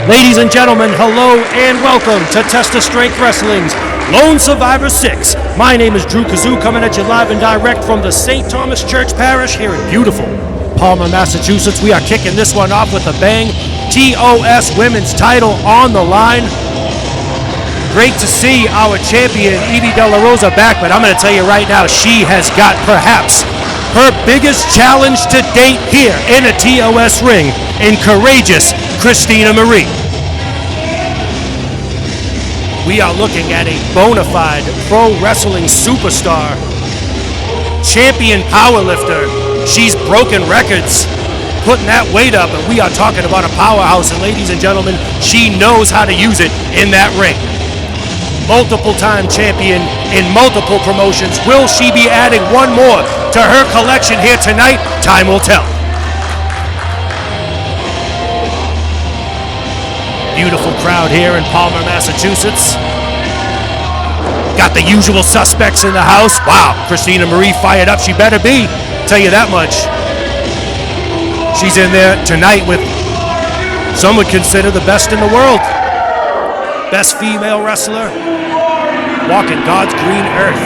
Ladies and gentlemen, hello and welcome to Test of Strength Wrestling's Lone Survivor 6. My name is Drew Kazoo, coming at you live and direct from the St. Thomas Church Parish here in beautiful Palmer, Massachusetts. We are kicking this one off with a bang. TOS Women's title on the line. Great to see our champion, Ivy De La Rosa, back, but I'm going to tell you right now, she has got perhaps her biggest challenge to date here in a TOS ring in courageous Christina Marie. We are looking at a bona fide pro wrestling superstar, champion powerlifter. She's broken records, putting that weight up, and we are talking about a powerhouse. And ladies and gentlemen, she knows how to use it in that ring. Multiple-time champion in multiple promotions. Will she be adding one more to her collection here tonight? Time will tell. Beautiful crowd here in Palmer, Massachusetts. Got the usual suspects in the house. Wow, Christina Marie fired up. She better be, tell you that much. She's in there tonight with some would consider the best in the world. Best female wrestler walking God's green earth.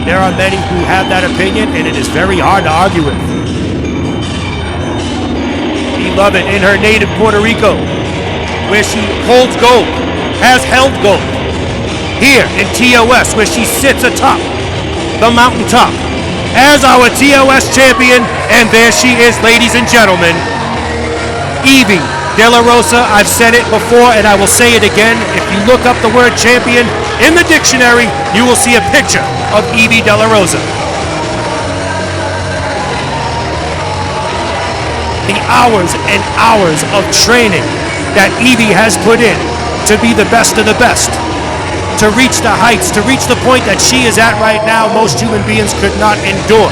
There are many who have that opinion, and it is very hard to argue with. Beloved in her native Puerto Rico, where she holds gold, has held gold. Here in TOS, where she sits atop the mountaintop as our TOS champion, and there she is, ladies and gentlemen, Ivy De La Rosa. I've said it before and I will say it again. If you look up the word champion in the dictionary, you will see a picture of Ivy De La Rosa. The hours and hours of training that Ivy has put in to be the best of the best, to reach the heights, to reach the point that she is at right now, most human beings could not endure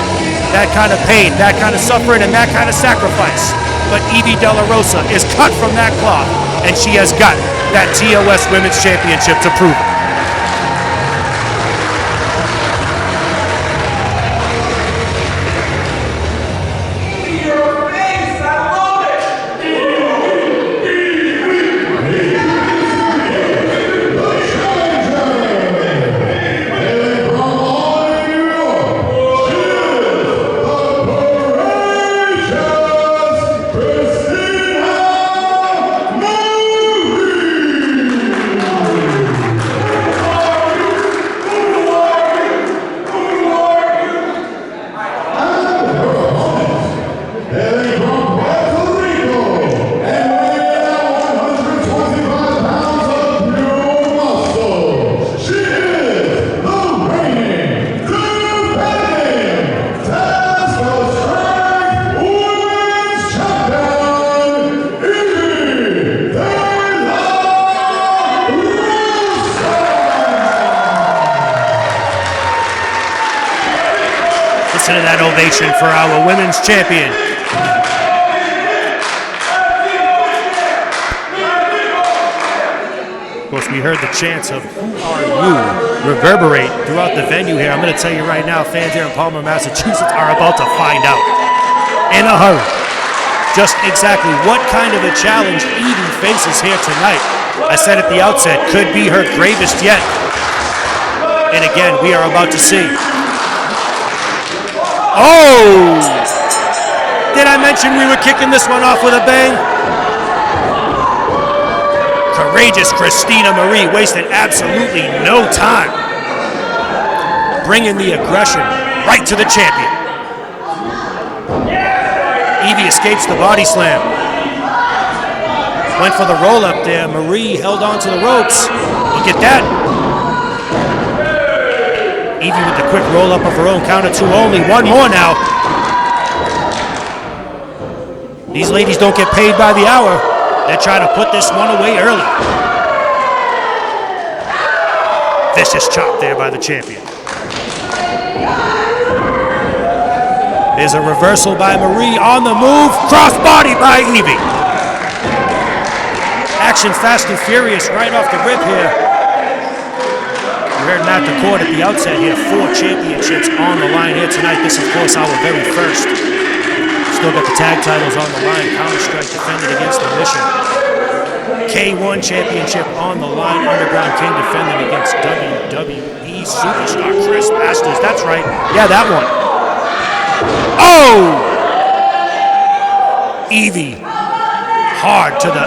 that kind of pain, that kind of suffering, and that kind of sacrifice. But Ivy De La Rosa is cut from that cloth, and she has got that TOS Women's Championship to prove it. Listen to that ovation for our women's champion. Of course, we heard the chants of "Who are you?" reverberate throughout the venue here. I'm going to tell you right now, fans here in Palmer, Massachusetts are about to find out in a hurry just exactly what kind of a challenge Ivy faces here tonight. I said at the outset, could be her gravest yet. And again, we are about to see. Oh! Did I mention we were kicking this one off with a bang? Courageous Christina Marie wasted absolutely no time, bringing the aggression right to the champion. Ivy escapes the body slam. Went for the roll-up there. Marie held on to the ropes. Look at that. Ivy with the quick roll-up of her own, count of two only. One more now. These ladies don't get paid by the hour. They're trying to put this one away early. Vicious chop there by the champion. There's a reversal by Marie on the move. Cross-body by Ivy. Action fast and furious right off the rip here. We heard Matt McCord at the outset here. 4 championships on the line here tonight. This, of course, our very first. Still got the tag titles on the line. Counter-Strike defended against the Mission. K1 championship on the line. Underground King defending against WWE superstar Chris Masters. That's right. Yeah, that one. Oh! Evie. Hard to the...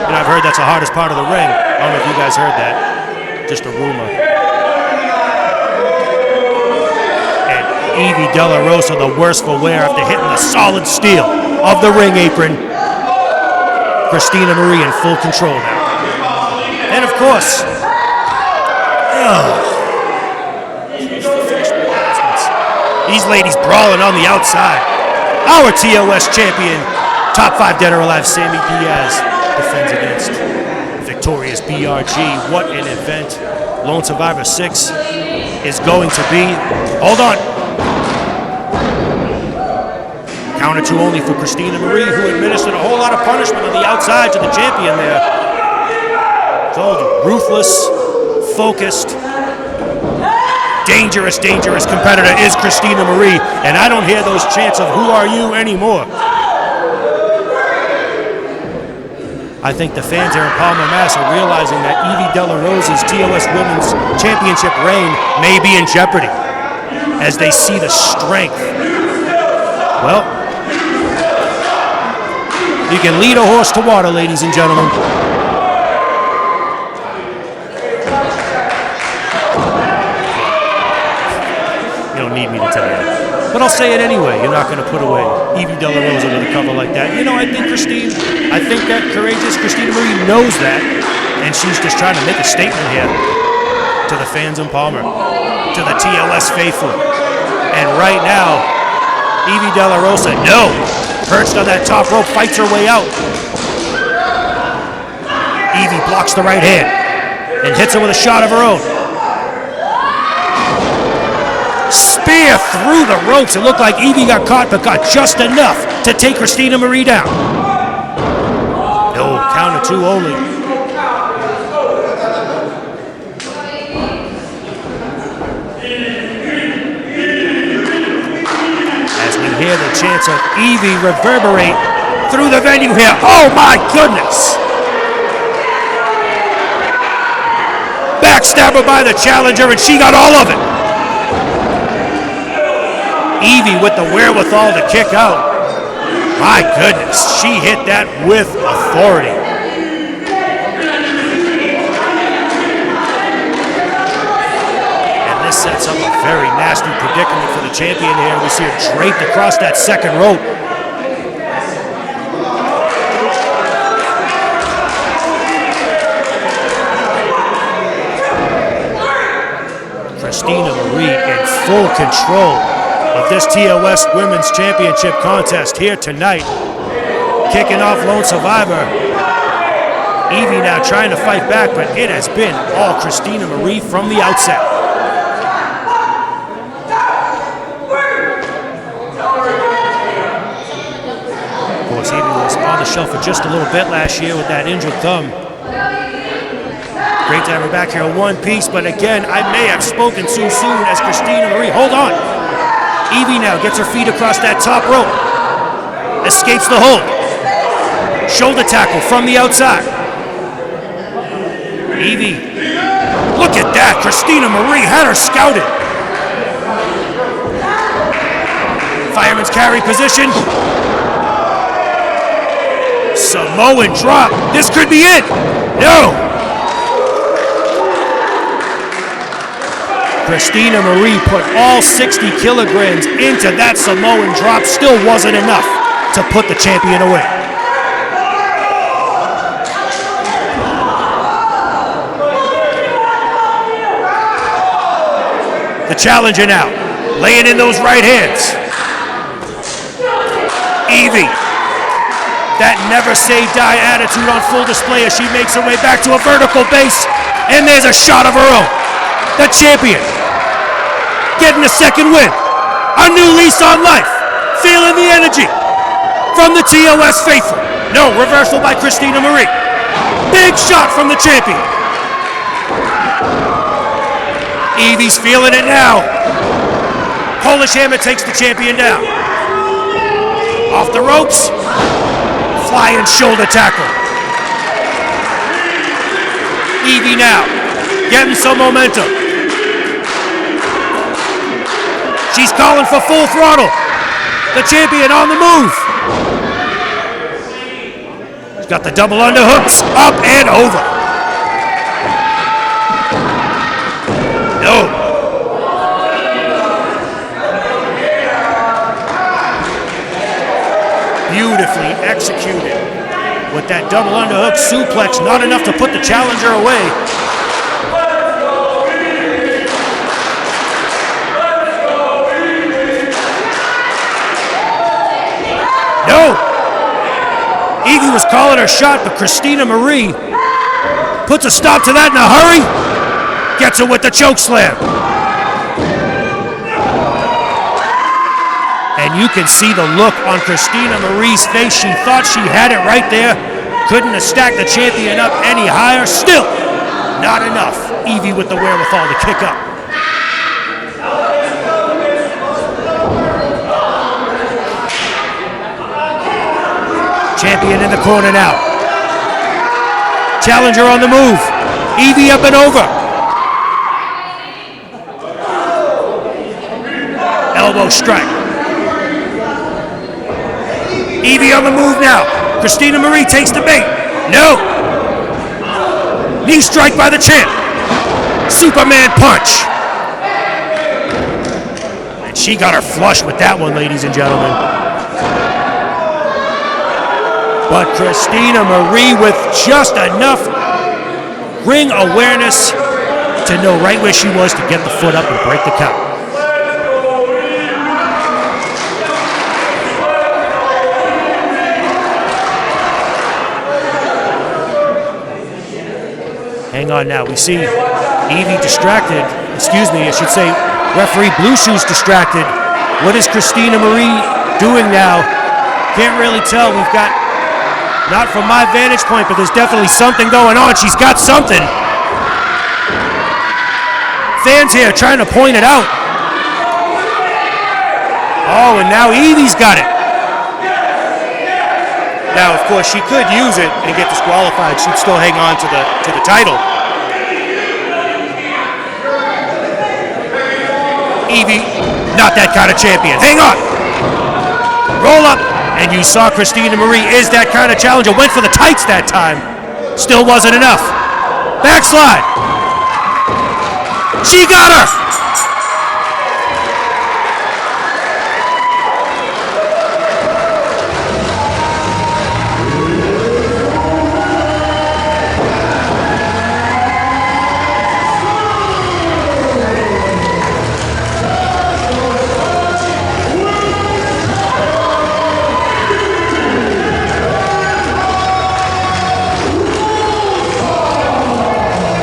I've heard that's the hardest part of the ring. I don't know if you guys heard that. Just a rumor. And Evie Della Rosa, the worse for wear after hitting the solid steel of the ring apron. Christina Marie in full control now. And of course, these ladies brawling on the outside. Our TOS champion, top 5 dead or alive, Sammy Diaz, defends against victorious BRG. What an event Lone Survivor 6 is going to be. Hold on. Counter 2 only for Christina Marie, who administered a whole lot of punishment on the outside to the champion there. Told you, ruthless, focused, dangerous competitor is Christina Marie, and I don't hear those chants of "Who are you?" anymore. I think the fans here in Palmer, Mass are realizing that Evie Della Rosa's TOS Women's Championship reign may be in jeopardy as they see the strength. Well, you can lead a horse to water, ladies and gentlemen. You don't need me to tell you that. But I'll say it anyway. You're not going to put away Evie Della Rosa under the cover like that. You know, I think that courageous Christina Marie knows that, and she's just trying to make a statement here to the fans in Palmer, to the TOS faithful. And right now, Evie Della Rosa, perched on that top rope, fights her way out. Evie blocks the right hand and hits her with a shot of her own. Spear through the ropes. It looked like Evie got caught, but got just enough to take Christina Marie down. No, counter 2 only. Hear the chants of Evie reverberate through the venue here. Oh my goodness! Backstabber by the challenger, and she got all of it. Evie with the wherewithal to kick out. My goodness, she hit that with authority. Sets up a very nasty predicament for the champion here. We see her draped across that second rope. Christina Marie in full control of this TOS Women's Championship contest here tonight. Kicking off Lone Survivor. Evie now trying to fight back, but it has been all Christina Marie from the outset. The shelf for just a little bit last year with that injured thumb. Great to have her back here in one piece, but again, I may have spoken too soon as Christina Marie. Hold on. Evie now gets her feet across that top rope. Escapes the hold. Shoulder tackle from the outside. Evie. Look at that. Christina Marie had her scouted. Fireman's carry position. Samoan drop. This could be it. No. Christina Marie put all 60 kilograms into that Samoan drop. Still wasn't enough to put the champion away. The challenger now, laying in those right hands. Evie. That never say die attitude on full display as she makes her way back to a vertical base. And there's a shot of her own. The champion getting a second win. A new lease on life. Feeling the energy from the TOS faithful. No, reversal by Christina Marie. Big shot from the champion. Evie's feeling it now. Polish Hammer takes the champion down. Off the ropes. Flying shoulder tackle. Evie now, getting some momentum. She's calling for full throttle. The champion on the move. She's got the double underhooks, up and over. No. Beautifully executed with that double underhook suplex. Not enough to put the challenger away. No! Evie was calling her shot, but Christina Marie puts a stop to that in a hurry. Gets her with the choke slam. And you can see the look on Christina Marie's face. She thought she had it right there. Couldn't have stacked the champion up any higher. Still, not enough. Evie with the wherewithal to kick up. Champion in the corner now. Challenger on the move. Evie up and over. Elbow strike. Evie on the move now. Christina Marie takes the bait. No. Knee strike by the champ. Superman punch. And she got her flush with that one, ladies and gentlemen. But Christina Marie with just enough ring awareness to know right where she was to get the foot up and break the count. Hang on now, we see Evie distracted, I should say referee Blue Shoes distracted. What is Christina Marie doing now? Can't really tell. We've got, not from my vantage point, but there's definitely something going on. She's got something. Fans here trying to point it out. Oh, and now Evie's got it. Now, of course, she could use it and get disqualified. She'd still hang on to the title. Evie, not that kind of champion. Hang on. Roll up. And you saw Christina Marie is that kind of challenger. Went for the tights that time. Still wasn't enough. Backslide. She got her.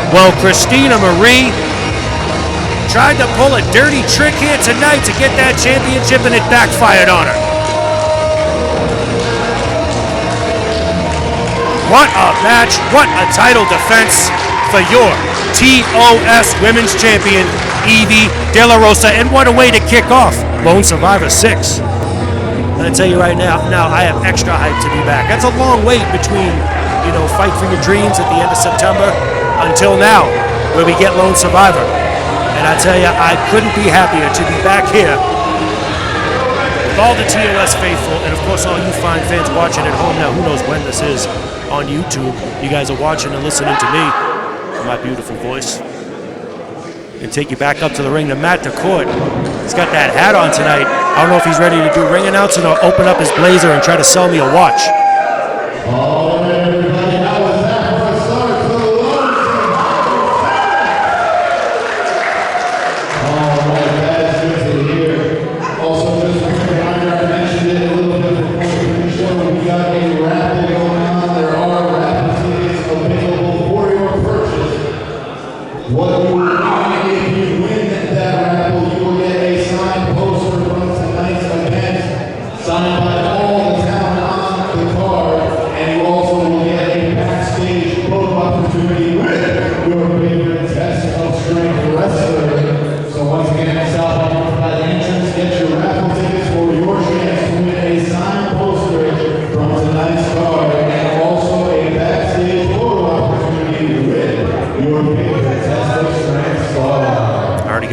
Well, Christina Marie tried to pull a dirty trick here tonight to get that championship, and it backfired on her. What a match, what a title defense for your TOS Women's Champion, Evie De La Rosa, and what a way to kick off Lone Survivor 6. I'm gonna tell you right now, I am extra hyped to be back. That's a long wait between, Fight for Your Dreams at the end of September until now, where we get Lone Survivor. And I tell you, I couldn't be happier to be back here with all the TOS faithful, and of course all you fine fans watching at home now. Who knows when this is on YouTube. You guys are watching and listening to me, my beautiful voice. And take you back up to the ring to Matt DeCourt. He's got that hat on tonight. I don't know if he's ready to do ring announcing or open up his blazer and try to sell me a watch.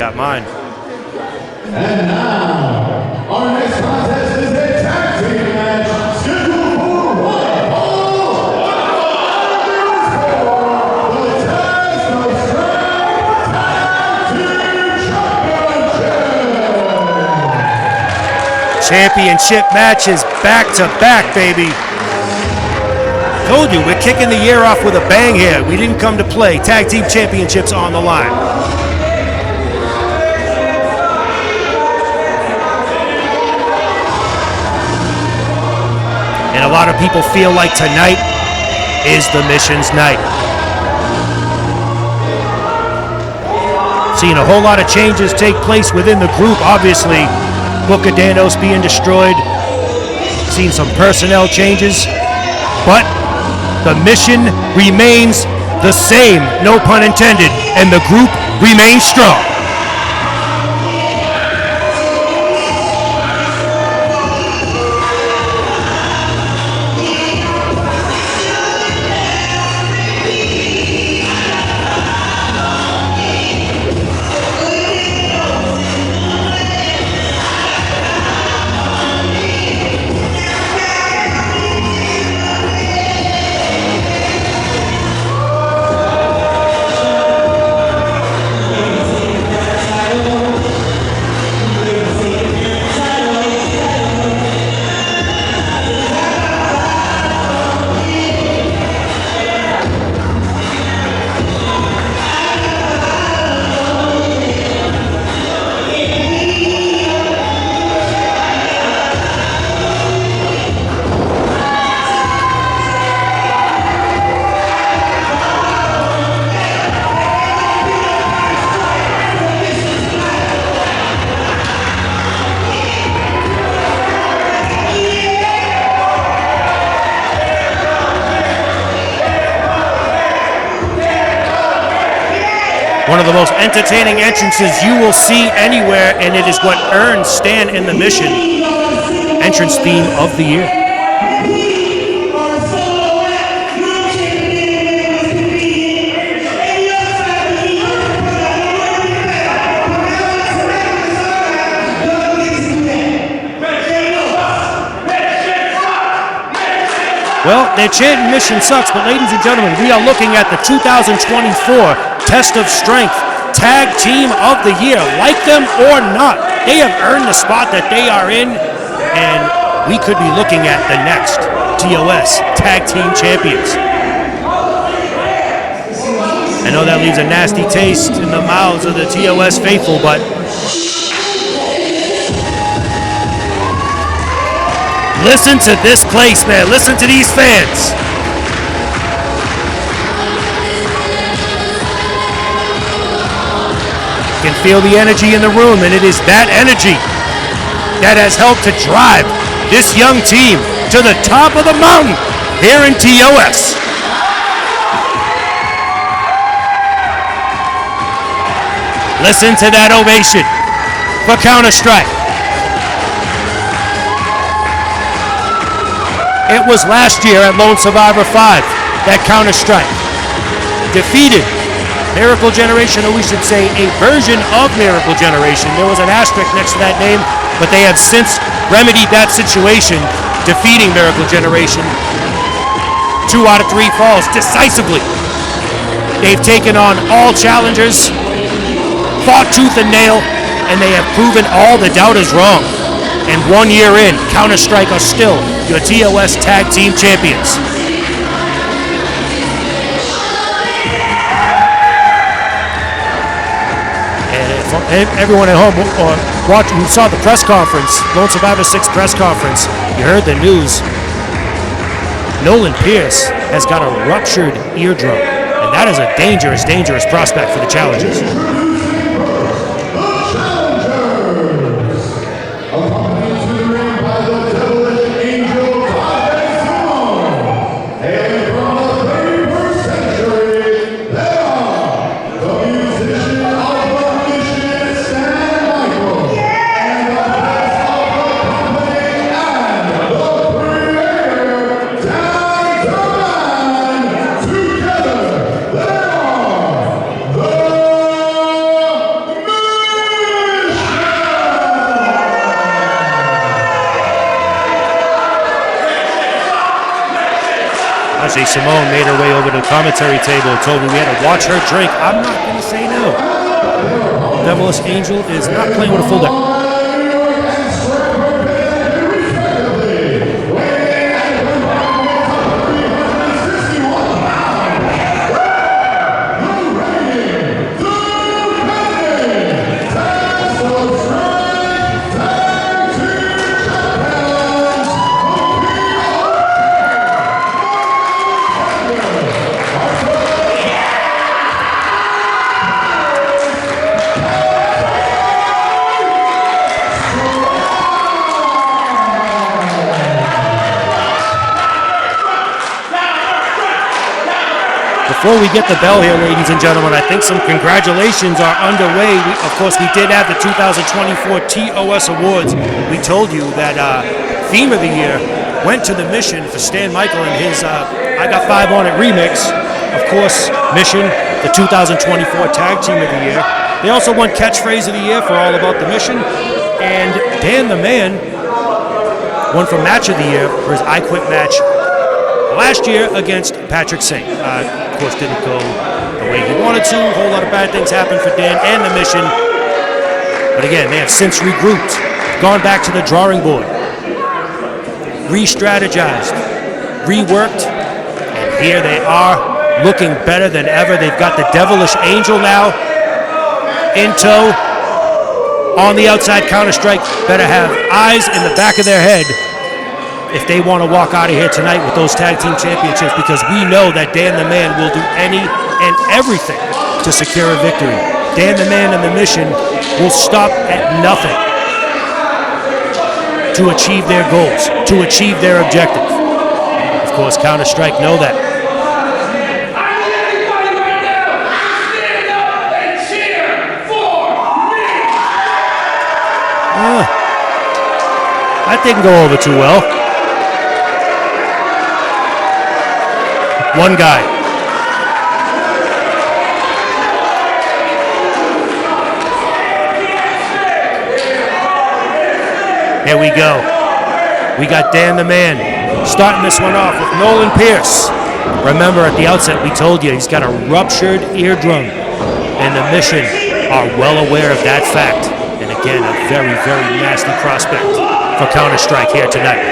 got mine. And now, our next contest is a tag team match scheduled for one fall. The Test of Strength Tag Team Championship. Championship matches back to back, baby. Told you, we're kicking the year off with a bang here. We didn't come to play. Tag team championships on the line. And a lot of people feel like tonight is the Mission's night. Seeing a whole lot of changes take place within the group. Obviously, Book of Danos being destroyed. Seen some personnel changes. But the Mission remains the same, no pun intended, and the group remains strong. One of the most entertaining entrances you will see anywhere, and it is what earned Stan in the Mission entrance theme of the year. Well, they're chanting Mission sucks, but ladies and gentlemen, we are looking at the 2024 Test of Strength Tag Team of the Year. Like them or not, they have earned the spot that they are in, and we could be looking at the next TOS Tag Team Champions. I know that leaves a nasty taste in the mouths of the TOS faithful, but listen to this place, man. Listen to these fans. You can feel the energy in the room, and it is that energy that has helped to drive this young team to the top of the mountain here in TOS. Listen to that ovation for Counter-Strike. It was last year at Lone Survivor 5 that Counter-Strike defeated Miracle Generation, or we should say a version of Miracle Generation. There was an asterisk next to that name, but they have since remedied that situation, defeating Miracle Generation 2 out of 3 falls decisively. They've taken on all challengers, fought tooth and nail, and they have proven all the doubters wrong. And 1 year in, Counter-Strike are still your TOS Tag Team Champions. And everyone at home who saw the press conference, Lone Survivor 6 press conference, you heard the news. Nolan Pierce has got a ruptured eardrum, and that is a dangerous, dangerous prospect for the challengers. Jose Simone made her way over to the commentary table and told me we had to watch her drink. I'm not going to say no. Devilish Angel is not playing with a full deck. Before we get the bell here, ladies and gentlemen, I think some congratulations are underway. Of course, we did have the 2024 TOS Awards. We told you that theme of the year went to the Mission for Stan Michael and his I Got 5 on It remix. Of course, Mission, the 2024 Tag Team of the Year. They also won Catchphrase of the Year for All About the Mission. And Dan the Man won for Match of the Year for his I Quit match last year against Patrick Singh. Of course, didn't go the way he wanted to. A whole lot of bad things happened for Dan and the Mission. But again, they have since regrouped, gone back to the drawing board, re-strategized, reworked, and here they are, looking better than ever. They've got the Devilish Angel now in tow. On the outside, Counter-Strike better have eyes in the back of their head if they want to walk out of here tonight with those tag team championships, because we know that Dan the Man will do any and everything to secure a victory. Dan the Man and the Mission will stop at nothing to achieve their goals, to achieve their objective. Of course, Counter-Strike know that. That didn't go over too well. One guy. Here we go. We got Dan the Man starting this one off with Nolan Pierce. Remember at the outset we told you he's got a ruptured eardrum, and the Mission are well aware of that fact. And again, a very, very nasty prospect for Counter-Strike here tonight.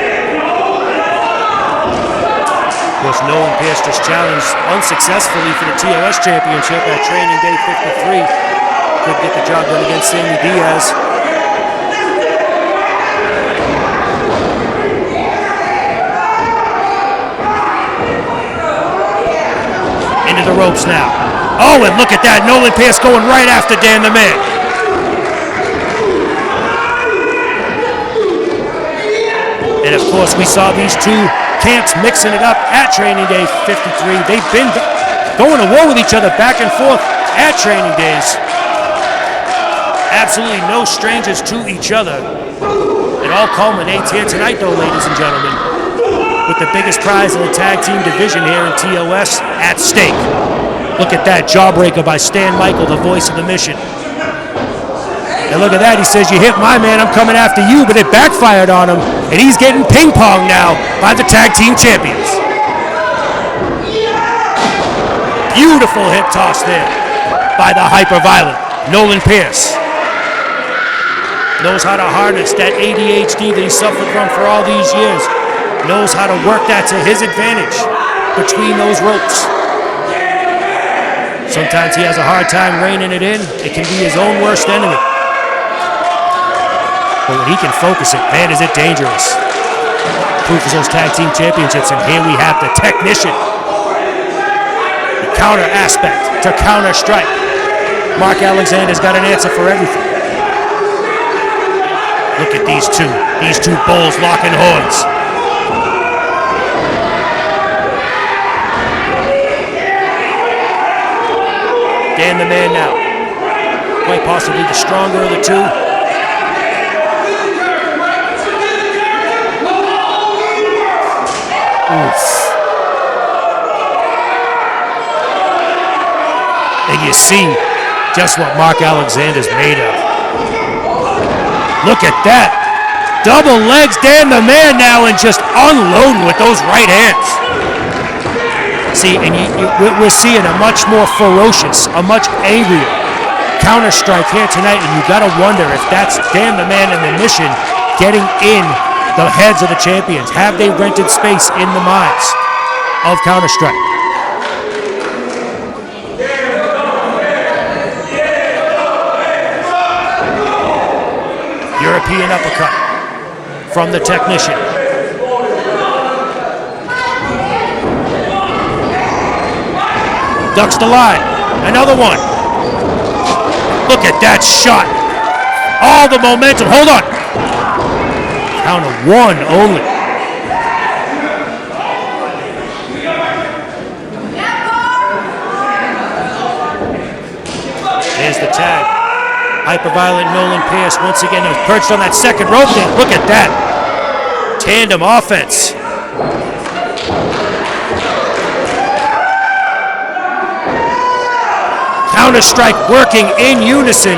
Of course, Nolan Pierce just challenged unsuccessfully for the TOS Championship at Training Day 53. Couldn't get the job done against Sammy Diaz. Into the ropes now. Oh, and look at that. Nolan Pierce going right after Dan the Man. And of course, we saw these two camps mixing it up at Training Day 53. They've been going to war with each other back and forth at Training Days. Absolutely no strangers to each other. It all culminates here tonight, though, ladies and gentlemen, with the biggest prize in the tag team division here in TOS at stake. Look at that jawbreaker by Stan Michael, the voice of the Mission. And look at that, he says, you hit my man, I'm coming after you, but it backfired on him, and he's getting ping-ponged now by the tag team champions. Beautiful hip toss there by the hyper-violent Nolan Pierce. Knows how to harness that ADHD that he suffered from for all these years. Knows how to work that to his advantage between those ropes. Sometimes he has a hard time reining it in. It can be his own worst enemy. But when he can focus it, man, is it dangerous. Proof is those tag team championships, and here we have the technician. The counter aspect to Counter-Strike. Mark Alexander's got an answer for everything. Look at these two bulls locking horns. Dan the Man now, quite possibly the stronger of the two. Oof. And you see just what Mark Alexander's made of. Look at that. Double legs, Dan the Man now, and just unloading with those right hands. See, and we're seeing a much more ferocious, a much angrier Counter-Strike here tonight, and you got to wonder if that's Dan the Man and the Mission getting in the heads of the champions. Have they rented space in the minds of Counter-Strike? European uppercut from the technician. Ducks the line. Another one. Look at that shot. All the momentum. Hold on. Count of one only. There's the tag. Hyperviolent Nolan Pierce once again is perched on that second rope there. Look at that. Tandem offense. Counter-Strike working in unison.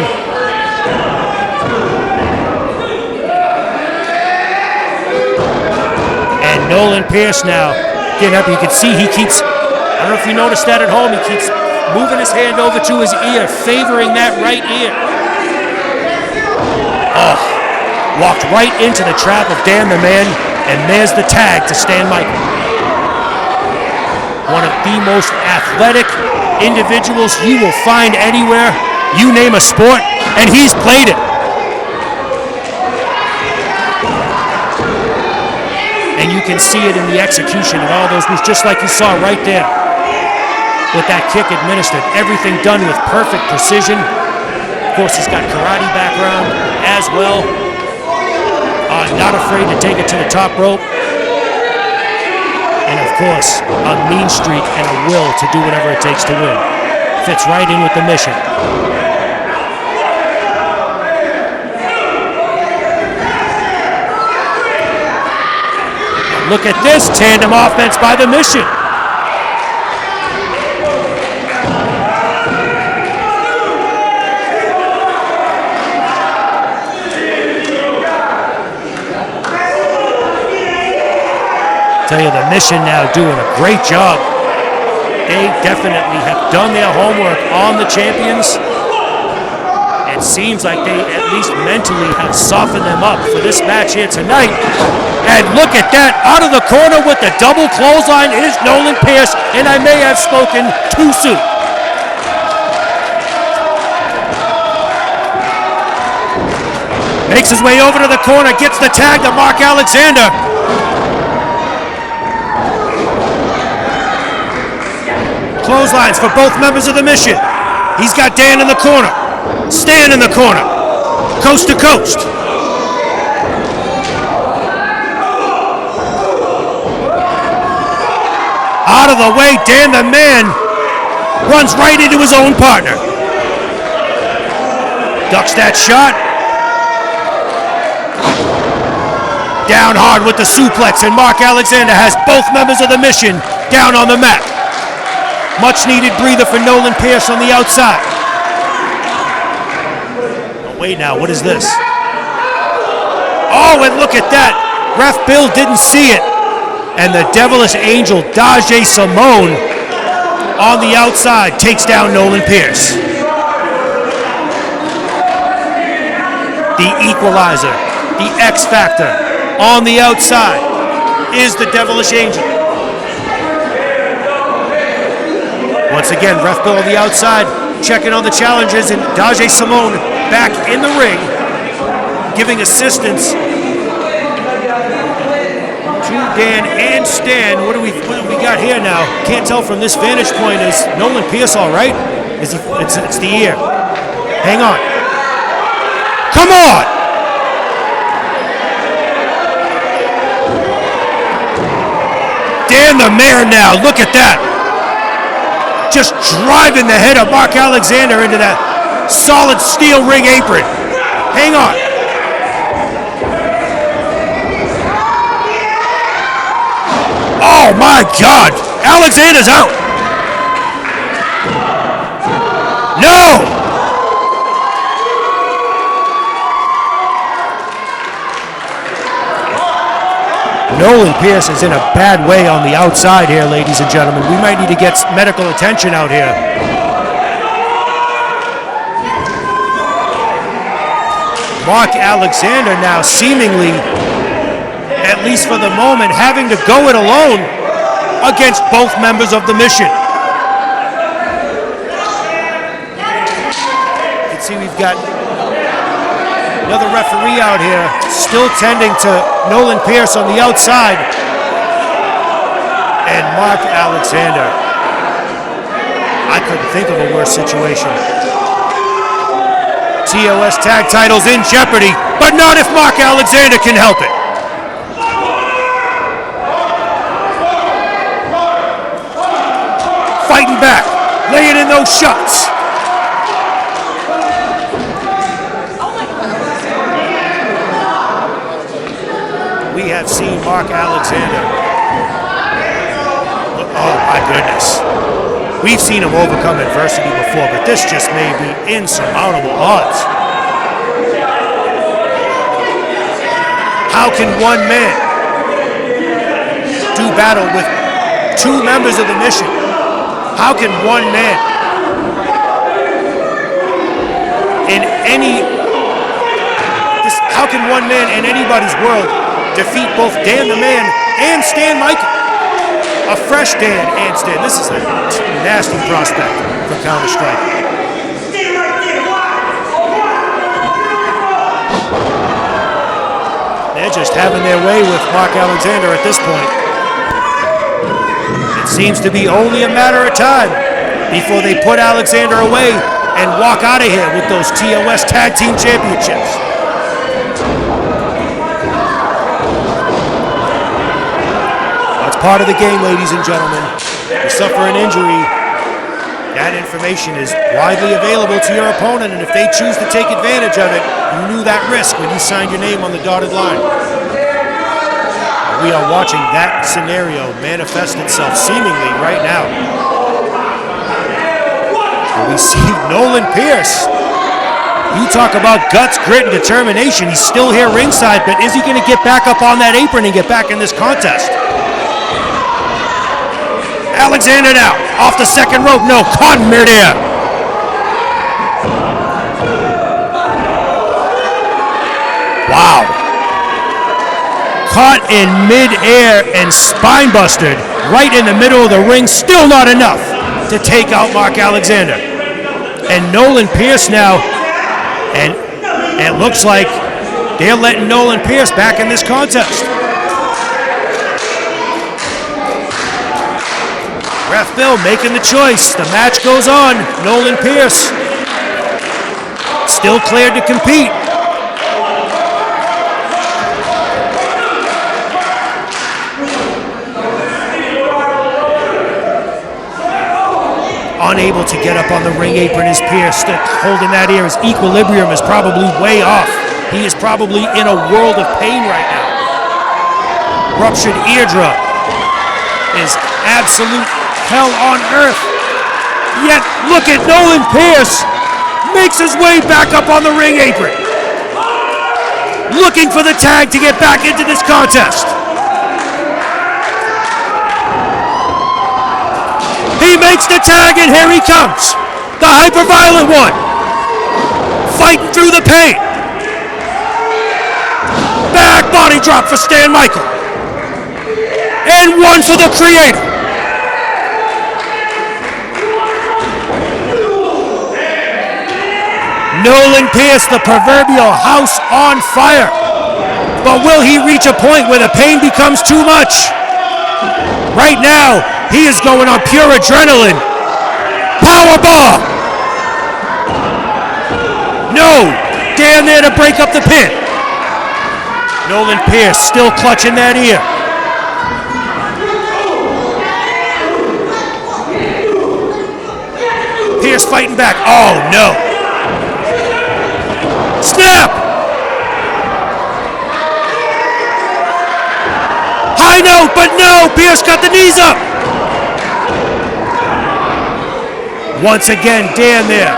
And Nolan Pierce now getting up. You can see he keeps, I don't know if you noticed that at home, he keeps moving his hand over to his ear, favoring that right ear. Oh, walked right into the trap of Dan the Man, and there's the tag to Stan Michael. One of the most athletic individuals you will find anywhere, you name a sport, and he's played it. And you can see it in the execution of all those moves, just like you saw right there with that kick administered. Everything done with perfect precision. Of course, he's got karate background as well. Not afraid to take it to the top rope. And of course, a mean streak and a will to do whatever it takes to win. Fits right in with the Mission. Look at this tandem offense by the Mission. Tell you, the Mission now doing a great job. They definitely have done their homework on the champions. It seems like they at least mentally have softened them up for this match here tonight. And look at that, out of the corner with the double clothesline is Nolan Pierce, and I may have spoken too soon. Makes his way over to the corner, gets the tag to Mark Alexander. Clotheslines for both members of the Mission. He's got Dan in the corner. Stan in the corner. Coast to coast. Out of the way, Dan the Man runs right into his own partner. Ducks that shot. Down hard with the suplex, and Mark Alexander has both members of the Mission down on the mat. Much needed breather for Nolan Pierce on the outside. Oh, wait now, what is this? Oh, and look at that. Ref Bill didn't see it. And the devilish angel, Daje Simone, on the outside takes down Nolan Pierce. The equalizer, the X Factor, on the outside is the devilish angel. Once again, Ref Bill on the outside, checking on the challengers, and Daje Simone back in the ring, giving assistance to Dan and Stan. What do we got here now? Can't tell from this vantage point. Is Nolan Pierce all right? Is he? It's the ear. Hang on. Come on! Dan the Man now. Look at that. Just driving the head of Mark Alexander into that solid steel ring apron. Hang on. Oh my God! Alexander's out. No! Nolan Pierce is in a bad way on the outside here, ladies and gentlemen. We might need to get medical attention out here. Mark Alexander now seemingly, at least for the moment, having to go it alone against both members of the Mission. You can see we've got another referee out here still tending to Nolan Pierce on the outside. And Mark Alexander. I couldn't think of a worse situation. TOS tag titles in jeopardy, but not if Mark Alexander can help it. Fighting back, laying in those shots. We have seen Mark Alexander. Oh my goodness. We've seen him overcome adversity before, but this just may be insurmountable odds. How can one man do battle with two members of the Mission? How can one man how can one man in anybody's world defeat both Dan the Man and Stan Michael? A fresh Dan and Stan. This is a nasty prospect for Counter-Strike. They're just having their way with Mark Alexander at this point. It seems to be only a matter of time before they put Alexander away and walk out of here with those TOS Tag Team Championships. That's part of the game, ladies and gentlemen. You suffer an injury, that information is widely available to your opponent, and if they choose to take advantage of it, you knew that risk when you signed your name on the dotted line. We are watching that scenario manifest itself seemingly right now. We see Nolan Pierce. You talk about guts, grit, and determination. He's still here ringside, but is he going to get back up on that apron and get back in this contest? Alexander now, off the second rope. No, caught in midair. Wow. Caught in midair and spine busted right in the middle of the ring. Still not enough to take out Mark Alexander. And Nolan Pierce now, and it looks like they're letting Nolan Pierce back in this contest. Ref Bill making the choice. The match goes on. Nolan Pierce still cleared to compete. Unable to get up on the ring apron is Pierce, still holding that ear. His equilibrium is probably way off. He is probably in a world of pain right now. Ruptured eardrum is absolute hell on earth. Yet, look at Nolan Pierce. Makes his way back up on the ring apron. Looking for the tag to get back into this contest. He makes the tag, and here he comes. The hyper-violent one. Fighting through the pain. Back body drop for Stan Michael. And one for the Creator. Nolan Pierce, the proverbial house on fire. But will he reach a point where the pain becomes too much? Right now, he is going on pure adrenaline. Powerbomb. No. Dan there to break up the pin. Nolan Pierce still clutching that ear. Pierce fighting back. Oh, no. Snap! High note, but no! Pierce got the knees up! Once again, Dan there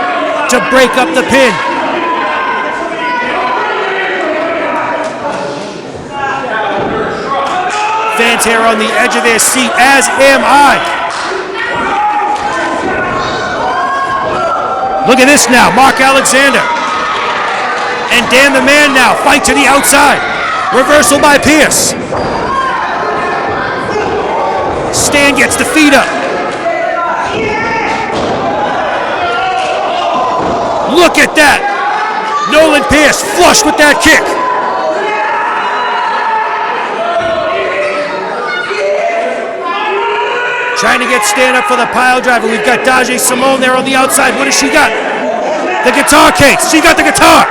to break up the pin. fans here on the edge of their seat, as am I. Look at this now, Mark Alexander. And Dan the Man now, fight to the outside. Reversal by Pierce. Stan gets the feet up. Look at that. Nolan Pierce flush with that kick. Trying to get Stan up for the pile driver. We've got Daje Simone there on the outside. What does she got? The guitar case. She got the guitar.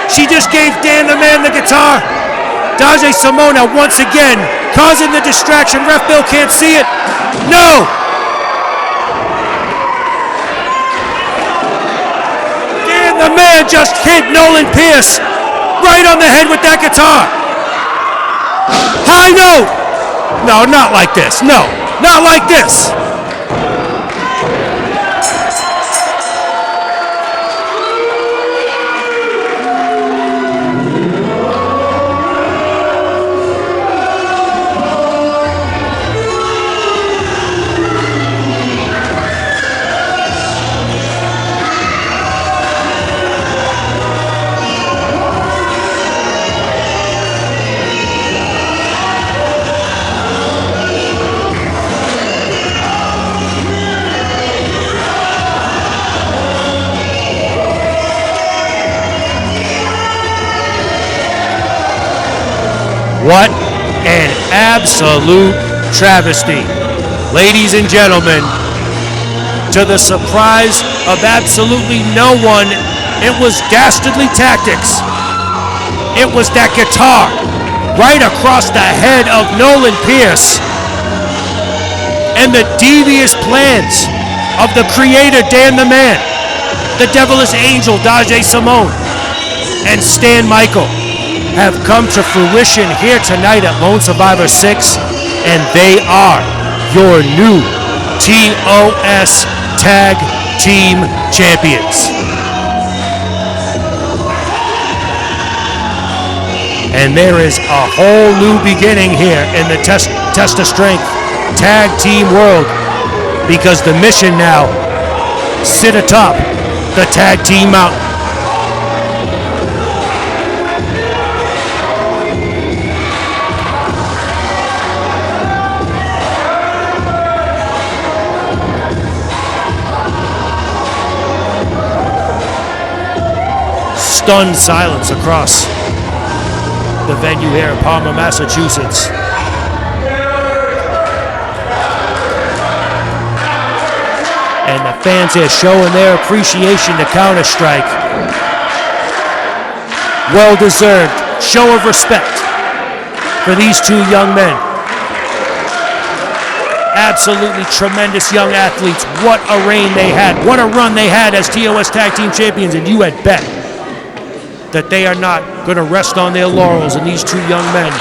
She just gave Dan the Man the guitar. Daje Simone now once again causing the distraction. Ref Bill can't see it. No! Dan the Man just hit Nolan Pierce right on the head with that guitar. High note! No, not like this. No, not like this. What an absolute travesty. Ladies and gentlemen, to the surprise of absolutely no one, it was Dastardly Tactics. It was that guitar right across the head of Nolan Pierce. And the devious plans of the creator, Dan the Man, the Devilish Angel, Daje Simone, and Stan Michael have come to fruition here tonight at Lone Survivor 6, and they are your new TOS Tag Team Champions. And there is a whole new beginning here in the Test of Strength Tag Team world, because the mission now sit atop the Tag Team Mountain. Stunned silence across the venue here in Palmer, Massachusetts. And the fans here showing their appreciation to Counter-Strike. Well-deserved show of respect for these two young men. Absolutely tremendous young athletes. What a reign they had. What a run they had as TOS Tag Team Champions, and you had bet that they are not going to rest on their laurels, and these two young men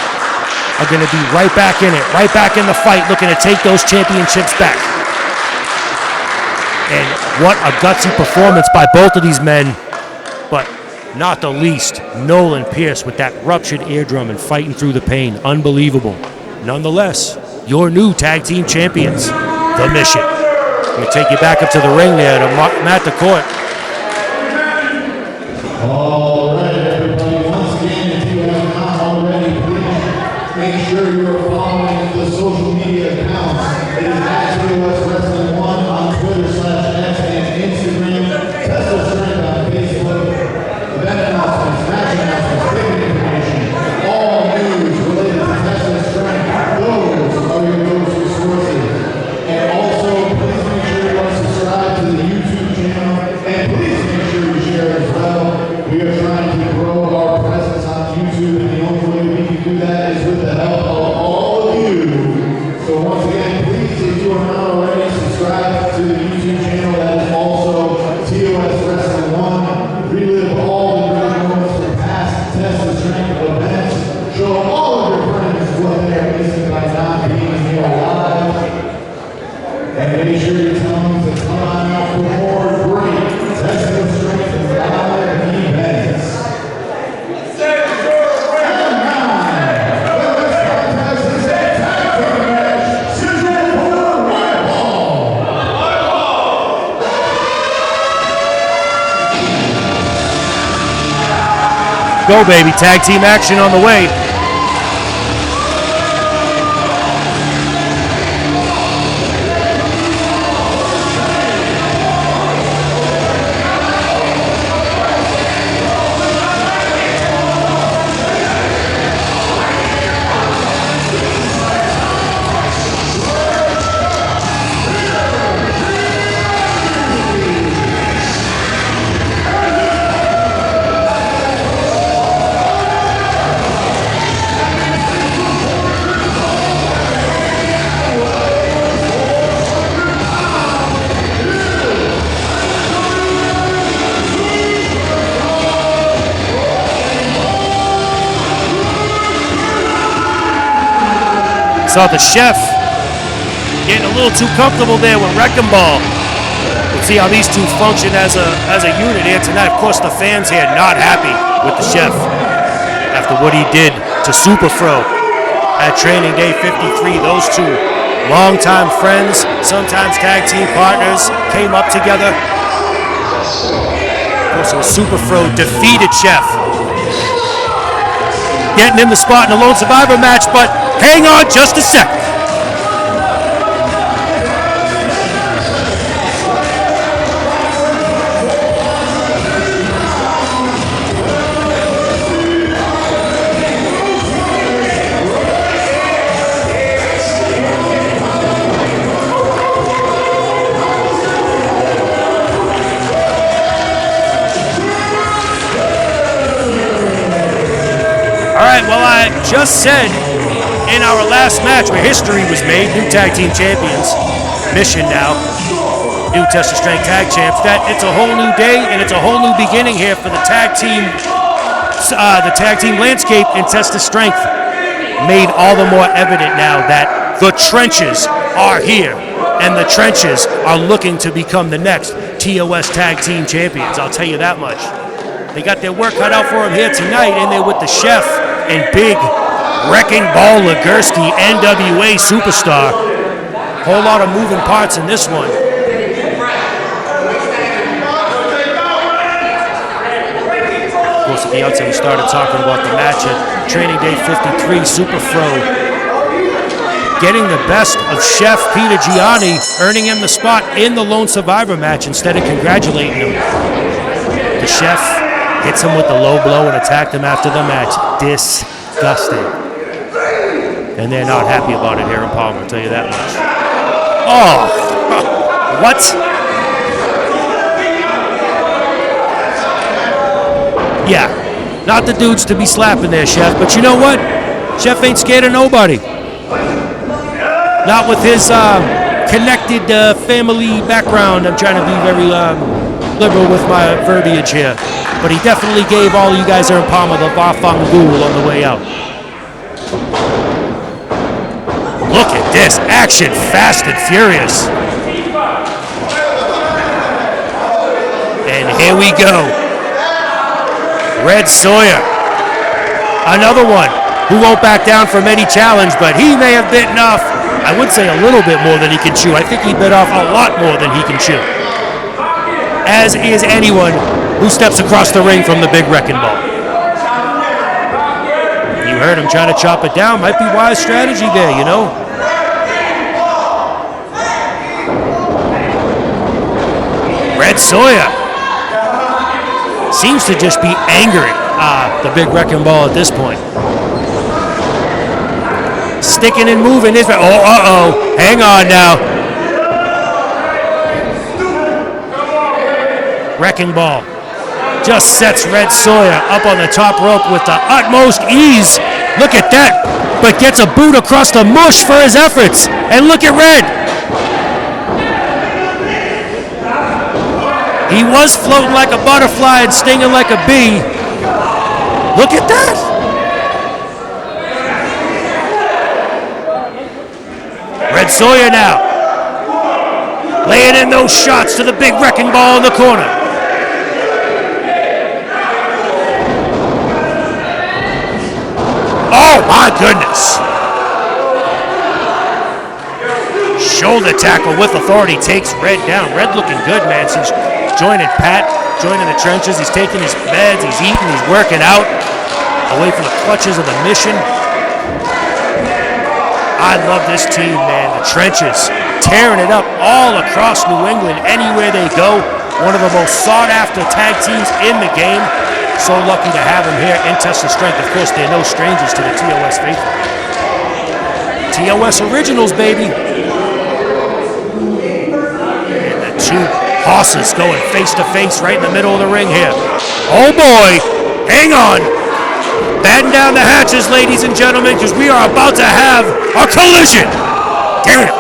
are going to be right back in it, right back in the fight, looking to take those championships back. And what a gutsy performance by both of these men, but not the least, Nolan Pierce with that ruptured eardrum and fighting through the pain. Unbelievable. Nonetheless, your new tag team champions, The Mission. I'm going to take you back up to the ring there to Matt DeCourt. All right, everybody. Once again, if you have not already, please make sure you're following the social media accounts. It is at TOS Wrestling 1 on Twitter/X and Instagram. Test of Strength on Facebook. Event announcements, match announcements, ticket information, all news related to Test of Strength. Those are your go-to sources. And also, please make sure you are subscribed to the YouTube channel, and please make sure you share as well. We are trying Go, baby. Tag team action on the way. Saw the Chef getting a little too comfortable there with Wrecking Ball. We'll see how these two function as a unit here tonight. Of course, the fans here not happy with the Chef after what he did to Super Fro at Training Day 53. Those two longtime friends, sometimes tag team partners, came up together. Of course, it was Super Fro defeated Chef, getting in the spot in the Lone Survivor match, but hang on just a second. All right, well, I just said in our last match where history was made, new tag team champions, Mission now, new Test of Strength tag champs, that it's a whole new day and it's a whole new beginning here for the tag team landscape in Test of Strength. Made all the more evident now that the trenches are here and the trenches are looking to become the next TOS tag team champions. I'll tell you that much. They got their work cut out for them here tonight, and they're with the Chef and big Wrecking Ball Legursky, NWA superstar. Whole lot of moving parts in this one. Of course, at the outset, we started talking about the match at Training Day 53. Super Fro getting the best of Chef Peter Gianni, earning him the spot in the Lone Survivor match instead of congratulating him. The Chef hits him with the low blow and attacked him after the match. Disgusting. And they're not happy about it here in Palmer, I'll tell you that much. Oh, what? Yeah, not the dudes to be slapping there, Chef, but you know what? Chef ain't scared of nobody. Not with his connected family background. I'm trying to be very liberal with my verbiage here. But he definitely gave all you guys there in Palmer the Vafangul on the way out. Look at this, action fast and furious. And here we go. Red Sawyer, another one who won't back down from any challenge, but he may have bitten off, I would say a little bit more than he can chew. I think he bit off a lot more than he can chew. As is anyone who steps across the ring from the big Wrecking Ball. You heard him trying to chop it down. Might be wise strategy there, you know? Red Sawyer seems to just be angering the big Wrecking Ball at this point. Sticking and moving. Uh-oh. Hang on now. Wrecking Ball just sets Red Sawyer up on the top rope with the utmost ease. Look at that. But gets a boot across the mush for his efforts. And look at Red. He was floating like a butterfly and stinging like a bee. Look at that. Red Sawyer now. Laying in those shots to the big Wrecking Ball in the corner. Oh my goodness. Shoulder tackle with authority takes Red down. Red looking good, man, since joining Pat, joining the trenches. He's taking his meds, he's eating, he's working out, away from the clutches of the mission. I love this team, man. The trenches, tearing it up all across New England, anywhere they go. One of the most sought-after tag teams in the game. So lucky to have them here in Test of Strength. Of course, they're no strangers to the TOS faithful. TOS Originals, baby. And the two horses going face-to-face right in the middle of the ring here. Oh, boy. Hang on. Batten down the hatches, ladies and gentlemen, because we are about to have a collision. Damn it.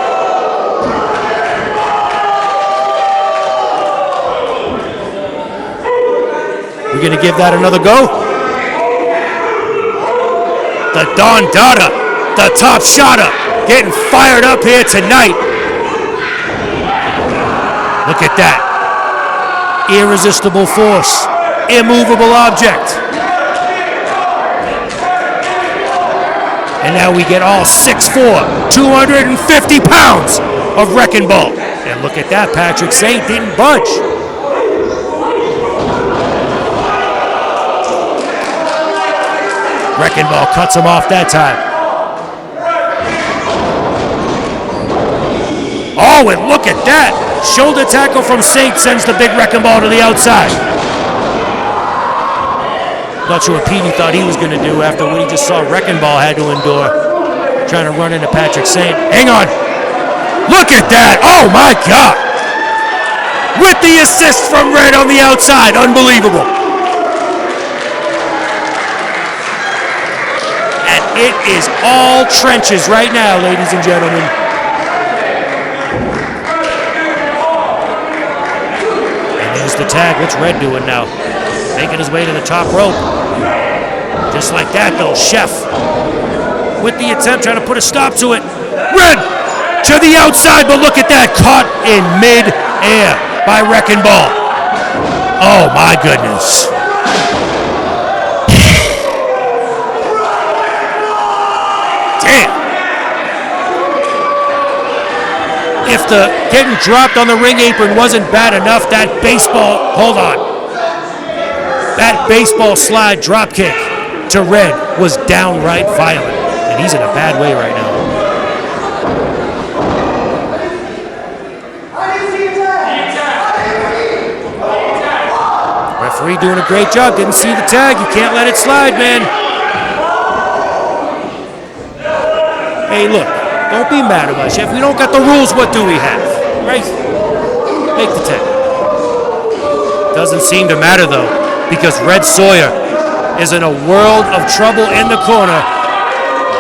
We're going to give that another go. The Don Dada, the top shotter, getting fired up here tonight. Look at that. Irresistible force, immovable object. And now we get all 6'4", 250 pounds of Wrecking Ball. And look at that, Patrick Saint didn't budge. Wrecking Ball cuts him off that time. Oh, and look at that. Shoulder tackle from Saint sends the big Wrecking Ball to the outside. Not sure what Petey thought he was going to do after what he just saw Wrecking Ball had to endure. Trying to run into Patrick Saint. Hang on. Look at that. Oh, my God. With the assist from Red on the outside. Unbelievable. It is all trenches right now, ladies and gentlemen. And there's the tag. What's Red doing now? Making his way to the top rope. Just like that, though, Chef. With the attempt, trying to put a stop to it. Red to the outside, but look at that. Caught in mid-air by Wrecking Ball. Oh, my goodness. If the getting dropped on the ring apron wasn't bad enough, that baseball, hold on. That baseball slide drop kick to Red was downright violent. And he's in a bad way right now. Referee doing a great job. Didn't see the tag. You can't let it slide, man. Hey, look. Don't be mad at us. If we don't got the rules, what do we have? Right? Make the tag. Doesn't seem to matter, though, because Red Sawyer is in a world of trouble in the corner.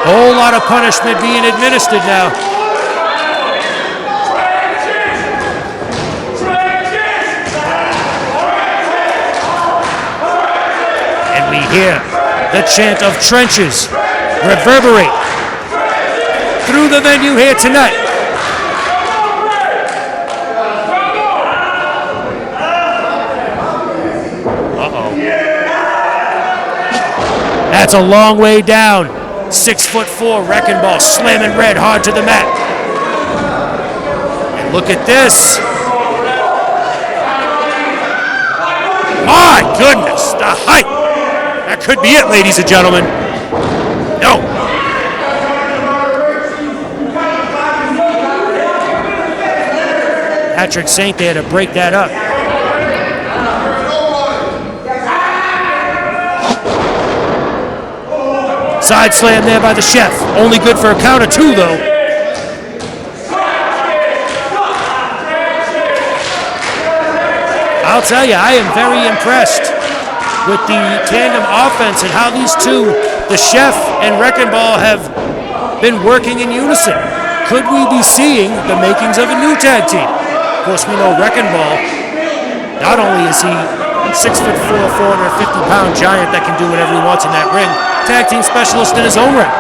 Whole lot of punishment being administered now. And we hear the chant of trenches reverberate through the venue here tonight. Uh-oh. That's a long way down. 6'4", Wrecking Ball slamming Red hard to the mat. And look at this. My goodness, the height. That could be it, ladies and gentlemen. No. Patrick Saint there to break that up. Side slam there by the Chef. Only good for a count of two, though. I'll tell you, I am very impressed with the tandem offense and how these two, the Chef and Wrecking Ball, have been working in unison. Could we be seeing the makings of a new tag team? Of course, we know Wrecking Ball, not only is he 6'4", 450-pound giant that can do whatever he wants in that ring, tag team specialist in his own right.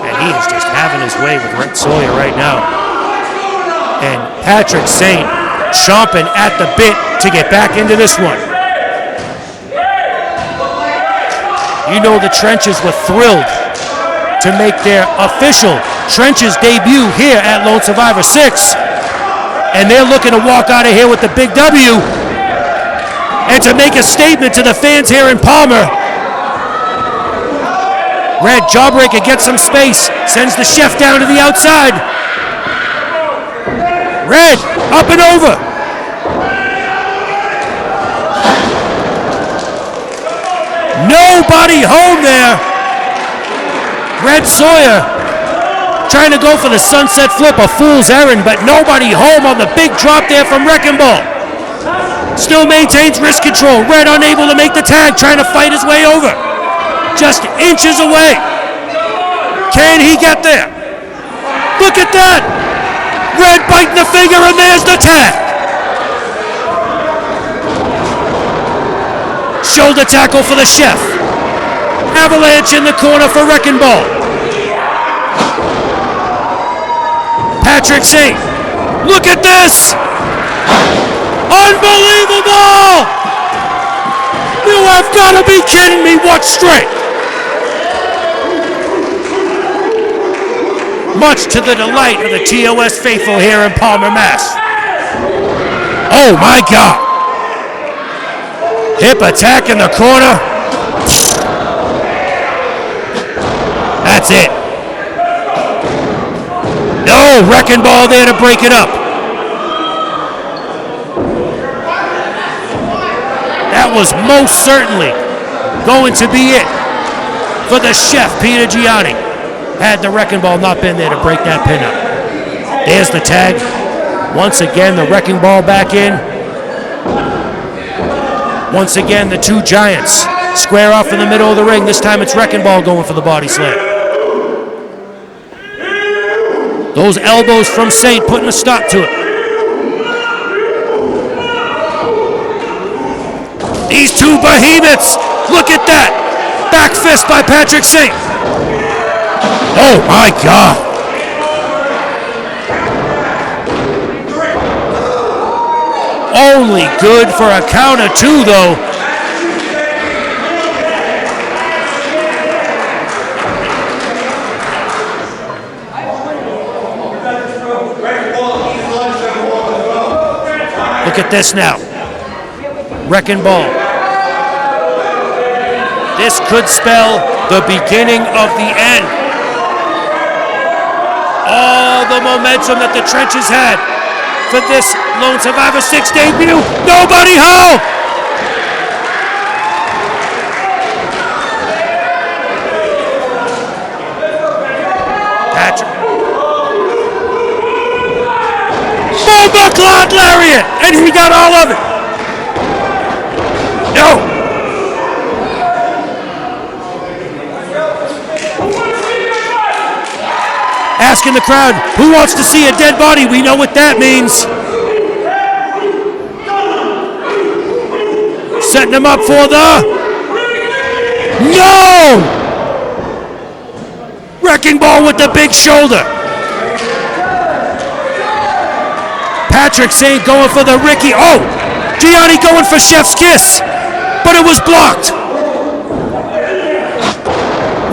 And he is just having his way with Red Sawyer right now. And Patrick Saint chomping at the bit to get back into this one. You know the Trenches were thrilled to make their official Trenches debut here at Lone Survivor 6. And they're looking to walk out of here with the big W and to make a statement to the fans here in Palmer. Red, Jawbreaker gets some space, sends the Chef down to the outside. Red, up and over. Nobody home there. Red Sawyer trying to go for the sunset flip, a fool's errand, but nobody home on the big drop there from Wrecking Ball. Still maintains wrist control. Red unable to make the tag, trying to fight his way over. Just inches away. Can he get there? Look at that! Red biting the finger, and there's the tag. Shoulder tackle for the Chef. Avalanche in the corner for Wrecking Ball. Patrick Saint. Look at this! Unbelievable! You have got to be kidding me. What strength! Much to the delight of the TOS faithful here in Palmer, Mass. Oh my God! Hip attack in the corner. That's it. No, Wrecking Ball there to break it up. That was most certainly going to be it for the Chef, Peter Gianni. Had the Wrecking Ball not been there to break that pin up. There's the tag. Once again, the Wrecking Ball back in. Once again, the two giants square off in the middle of the ring. This time it's Wrecking Ball going for the body slam. Those elbows from Saint putting a stop to it. These two behemoths, look at that. Back fist by Patrick Saint. Oh my God. Only good for a count of two though. Look at this now. Wrecking Ball. This could spell the beginning of the end. All the momentum that the Trenches had for this Lone Survivor 6 debut. Nobody home! Patrick. Bomba Clot Lariat! And he got all of it. No! Asking the crowd, who wants to see a dead body? We know what that means. Setting him up for the... No! Wrecking Ball with the big shoulder. Patrick Saint going for the Ricky. Oh! Gianni going for Chef's Kiss. But it was blocked.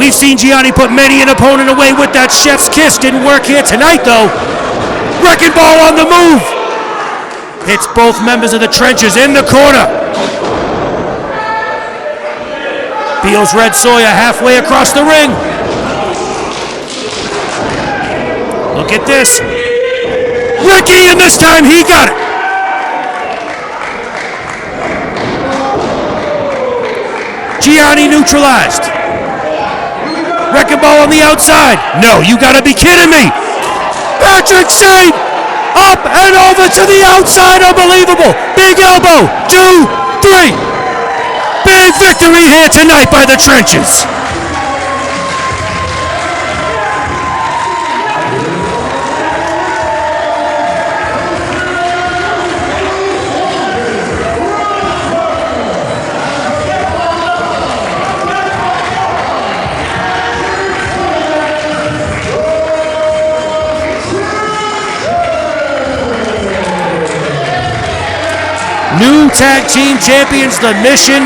We've seen Gianni put many an opponent away with that Chef's Kiss. Didn't work here tonight, though. Wrecking Ball on the move. Hits both members of the Trenches in the corner. Beals Red Sawyer halfway across the ring. Look at this. Ricky, and this time he got it. Gianni neutralized. Wrecking Ball on the outside. No, you gotta be kidding me. Patrick Saint up and over to the outside. Unbelievable. Big elbow. 2, 3. Big victory here tonight by the Trenches. New tag team champions, The Mission,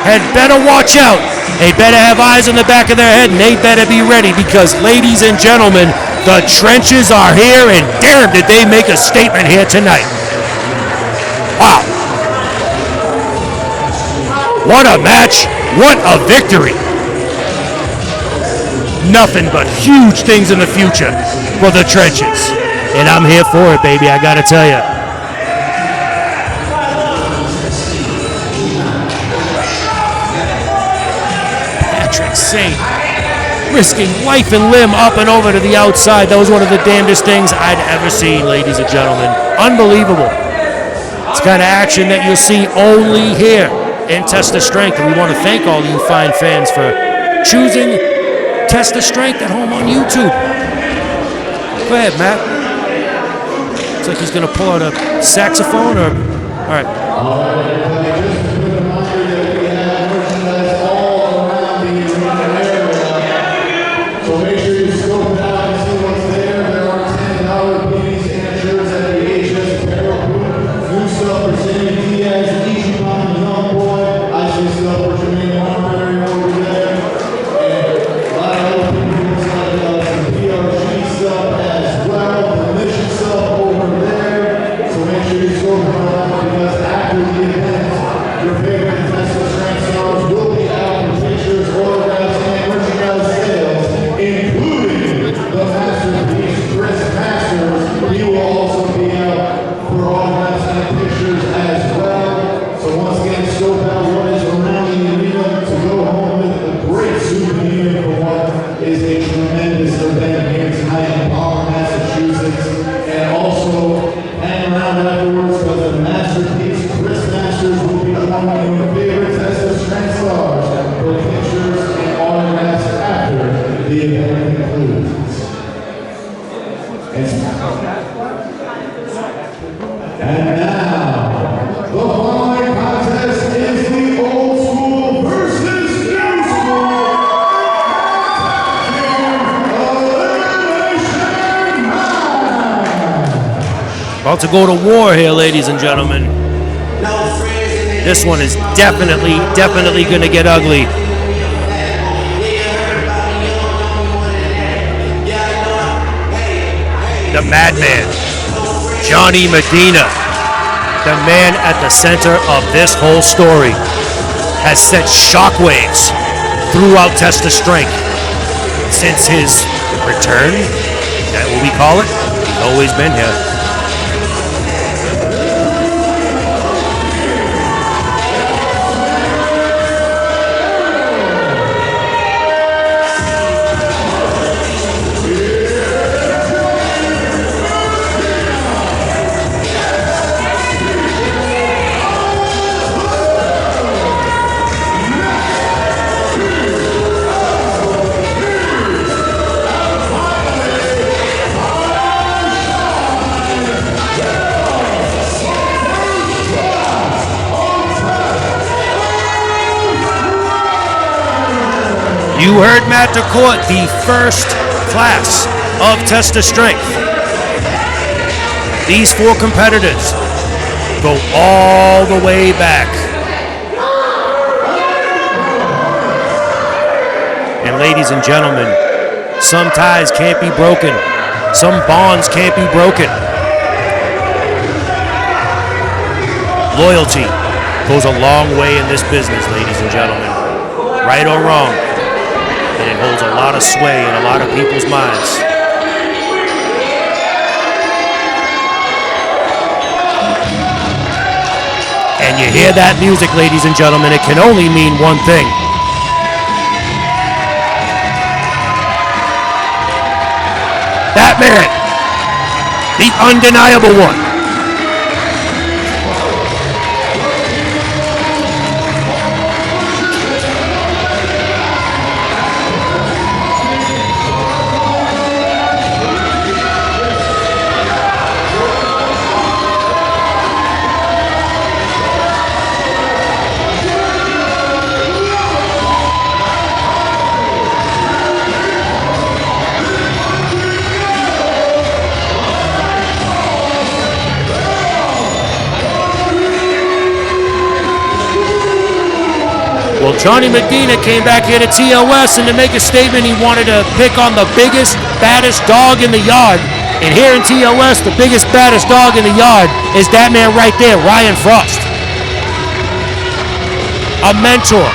had better watch out. They better have eyes in the back of their head, and they better be ready because, ladies and gentlemen, the trenches are here, and damn did they make a statement here tonight. Wow. What a match. What a victory. Nothing but huge things in the future for the trenches. And I'm here for it, baby, I gotta tell you. Patrick Saint risking life and limb up and over to the outside. That was one of the damnedest things I'd ever seen, ladies and gentlemen. Unbelievable. It's the kind of action that you'll see only here in Test of Strength. And we want to thank all you fine fans for choosing Test of Strength at home on YouTube. Go ahead, Matt. Looks like he's going to pull out a saxophone or... All right. So make sure you scope it out and see what's there. There are $10 beanies and shirts at the HS Apparel booth. New stuff for Sammy Diaz, Ichiban, the young boy. I see stuff for Jermaine Marbury over there. And a lot of other people like some PRG stuff as well. The mission stuff over there. So make sure you scope it out because after the event, your favorite Test of Strength stars will be out for pictures, autographs, and merchandise sales, including the masterpiece, Chris Masters. He will also be out for autographs and pictures as well. So once again, scope out what is around the arena to go home with a great souvenir for what is a tremendous event here tonight in Palmer, Massachusetts. And also hang around afterwards for the masterpiece, Chris Masters will be joining your favorite Test of Strength stars for pictures and autographs after the event concludes. And now, the following contest is the old school versus new school elimination match. About to go to war here, ladies and gentlemen. This one is definitely going to get ugly. The madman, Johnny Medina, the man at the center of this whole story, has sent shockwaves throughout Test of Strength since his return. Is that what we call it? He's always been here. You heard Matt DeCourt, the first class of Test of Strength. These four competitors go all the way back. And ladies and gentlemen, some ties can't be broken. Some bonds can't be broken. Loyalty goes a long way in this business, ladies and gentlemen. Right or wrong. And it holds a lot of sway in a lot of people's minds. And you hear that music, ladies and gentlemen, it can only mean one thing. That man, the undeniable one. Johnny Medina came back here to TOS, and to make a statement, he wanted to pick on the biggest, baddest dog in the yard. And here in TOS, the biggest, baddest dog in the yard is that man right there, Ryan Frost. A mentor,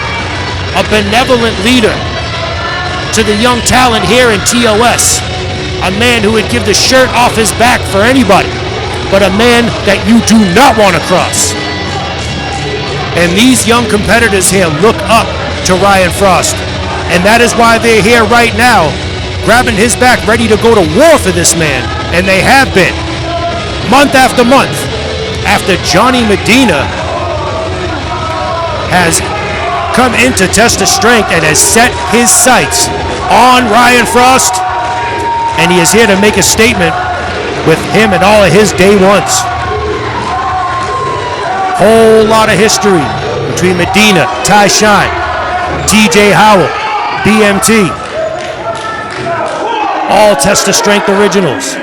a benevolent leader to the young talent here in TOS. A man who would give the shirt off his back for anybody, but a man that you do not want to cross. And these young competitors here look up to Ryan Frost. And that is why they're here right now, grabbing his back, ready to go to war for this man. And they have been, month after month, after Johnny Medina has come in to test his strength and has set his sights on Ryan Frost. And he is here to make a statement with him and all of his day ones. Whole lot of history between Medina, Ty Shine, TJ Howell, BMT. All Test of Strength originals.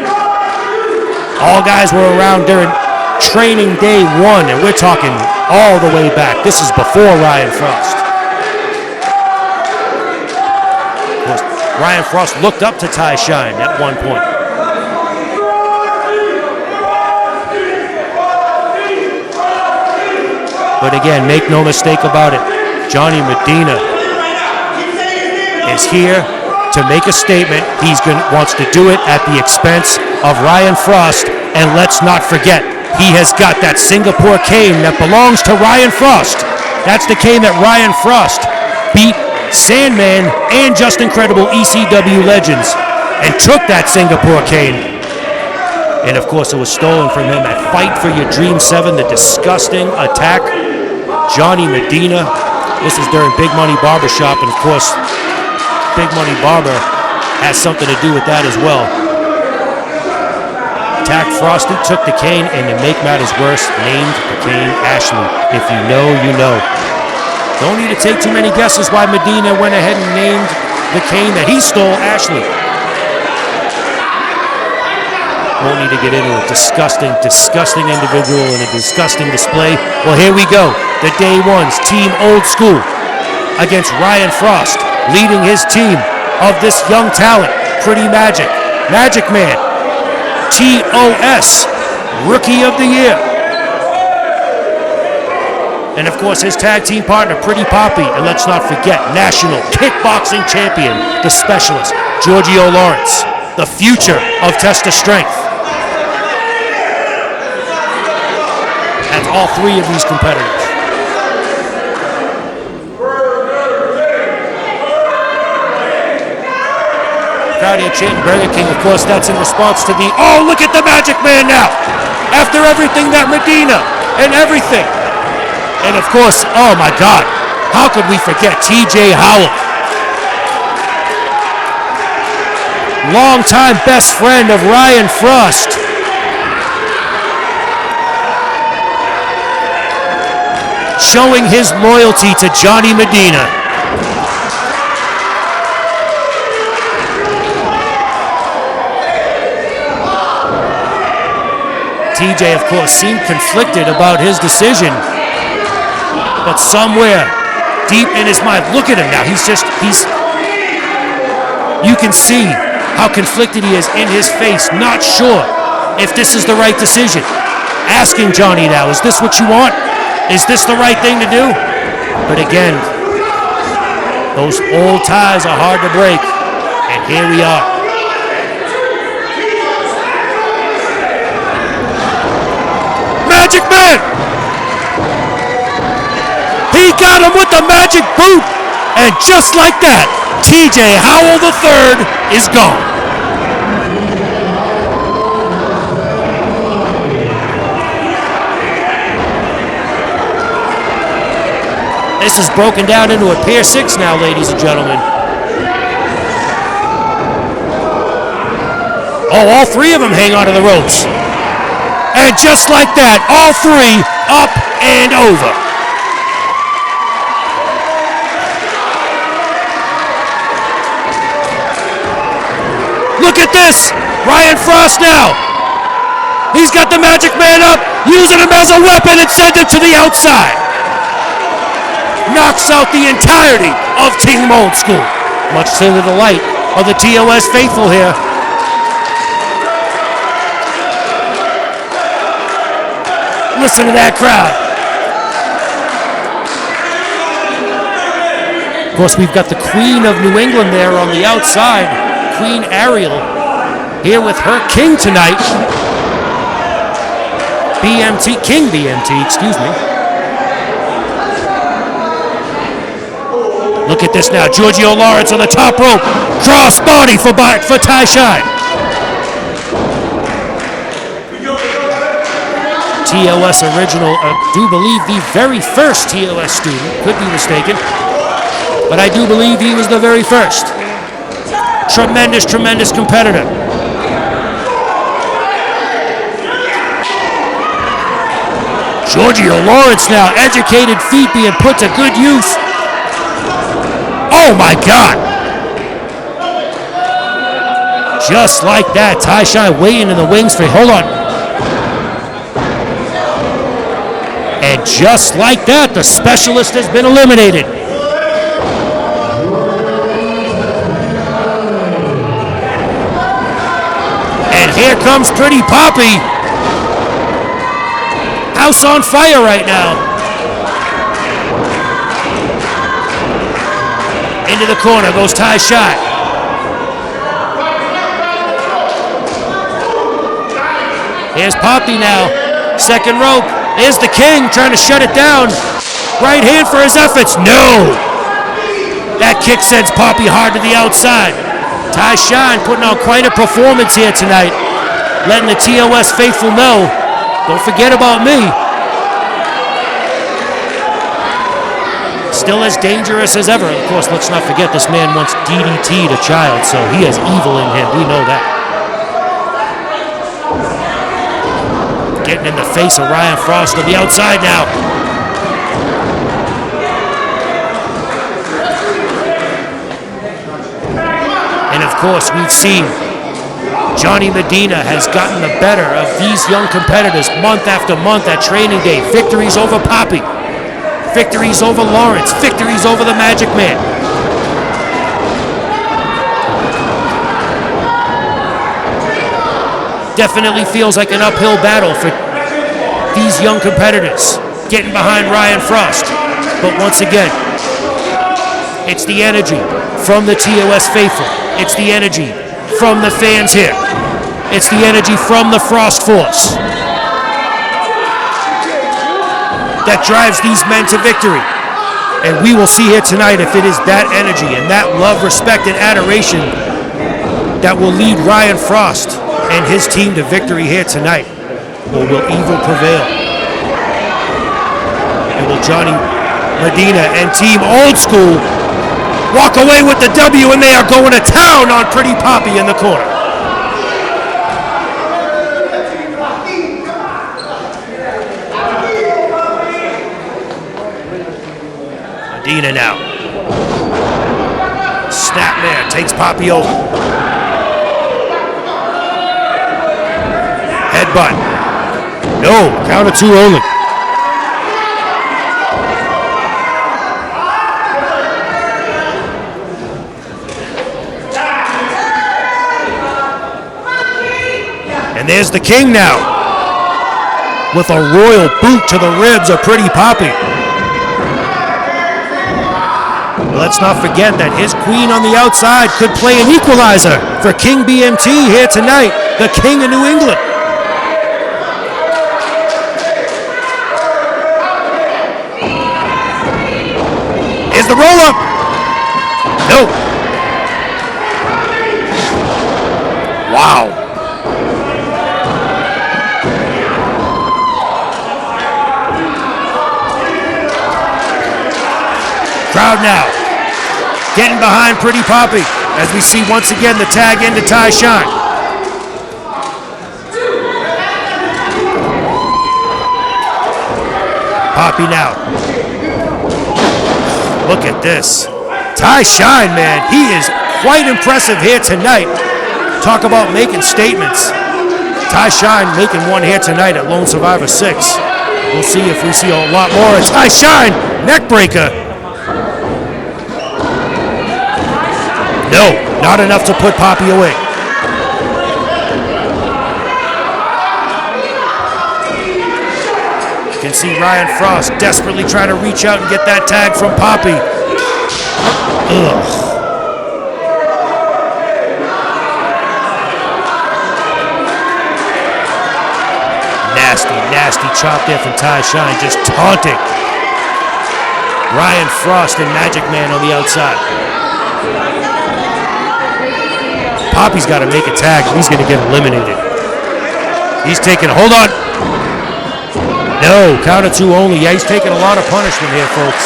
All guys were around during training day one, and we're talking all the way back. This is before Ryan Frost. Of course, Ryan Frost looked up to Ty Shine at one point. But again, make no mistake about it, Johnny Medina is here to make a statement. He wants to do it at the expense of Ryan Frost. And let's not forget, he has got that Singapore cane that belongs to Ryan Frost. That's the cane that Ryan Frost beat Sandman and Just Incredible ECW legends and took that Singapore cane. And of course, it was stolen from him at Fight for Your Dream 7, the disgusting attack. Johnny Medina. This is during Big Money Barbershop, and of course, Big Money Barber has something to do with that as well. Attacked Frosty, took the cane, and to make matters worse, named the cane Ashley. If you know, you know. Don't need to take too many guesses why Medina went ahead and named the cane that he stole Ashley. Won't need to get into a disgusting individual and a disgusting display. Well, here we go. The day ones, Team Old School against Ryan Frost, leading his team of this young talent, Pretty Magic, Magic Man, TOS, Rookie of the Year. And of course, his tag team partner, Pretty Poppy, and let's not forget, National Kickboxing Champion, the Specialist, Giorgio Lawrence, the future of Test of Strength. That's all three of these competitors. Crowd here chanting Burger King, of course, that's in response to the, oh, look at the Magic Man now! After everything that Medina and everything. And of course, oh my God, how could we forget TJ Howell? Longtime best friend of Ryan Frost. Showing his loyalty to Johnny Medina. TJ, of course, seemed conflicted about his decision. But somewhere deep in his mind, look at him now. You can see how conflicted he is in his face, not sure if this is the right decision. Asking Johnny now, is this what you want? Is this the right thing to do? But again, those old ties are hard to break. And here we are. Magic Man! He got him with the magic boot! And just like that, TJ Howell III is gone. This is broken down into a pair six now, ladies and gentlemen. Oh, all three of them hang onto the ropes. And just like that, all three up and over. Look at this! Ryan Frost now. He's got the Magic Man up, using him as a weapon and sent him to the outside. knocks out the entirety of Team Old School, much to the delight of the TOS faithful here. Listen to that crowd. Of course, we've got the Queen of New England there on the outside, Queen Ariel, here with her king tonight. King BMT, excuse me. Look at this now, Giorgio Lawrence on the top rope, cross body for Ty Shine. TOS original, do believe the very first TOS student, could be mistaken, but I do believe he was the very first. Tremendous, tremendous competitor. Giorgio Lawrence now, educated feet being put to good use. Oh my God! Just like that, Ty Shine waiting in the wings for, hold on. And just like that, the specialist has been eliminated. And here comes Pretty Poppy. House on fire right now. Into the corner goes Ty Shine. Here's Poppy now. Second rope. There's the King trying to shut it down. Right hand for his efforts. No! That kick sends Poppy hard to the outside. Ty Shine putting on quite a performance here tonight. Letting the TOS faithful know, don't forget about me. Still as dangerous as ever. Of course, let's not forget this man once DDT'd a child, so he has evil in him. We know that. Getting in the face of Ryan Frost on the outside now. And of course, we've seen Johnny Medina has gotten the better of these young competitors month after month at training day. Victories over Poppy. Victories over Lawrence. Victories over the Magic Man. Definitely feels like an uphill battle for these young competitors getting behind Ryan Frost. But once again, it's the energy from the TOS faithful. It's the energy from the fans here. It's the energy from the Frost Force that drives these men to victory. And we will see here tonight if it is that energy and that love, respect, and adoration that will lead Ryan Frost and his team to victory here tonight, or will evil prevail? And will Johnny Medina and Team Old School walk away with the W, and they are going to town on Pretty Poppy in the corner? Medina now. Snapmare takes Poppy over. Headbutt. No, count of two only. And there's the King now, with a royal boot to the ribs of Pretty Poppy. Let's not forget that his queen on the outside could play an equalizer for King BMT here tonight, the King of New England. Is the roll-up? No. Wow. Crowd now getting behind Pretty Poppy as we see once again the tag into Ty Shine. Poppy now. Look at this. Ty Shine, man, he is quite impressive here tonight. Talk about making statements. Ty Shine making one here tonight at Lone Survivor 6. We'll see if we see a lot more. Ty Shine, neck breaker. No, not enough to put Poppy away. You can see Ryan Frost desperately trying to reach out and get that tag from Poppy. Ugh. Nasty chop there from Ty Shine, just taunting Ryan Frost and Magic Man on the outside. Poppy's got to make a tag. He's going to get eliminated. He's taking, hold on. No, count of two only. Yeah, he's taking a lot of punishment here, folks.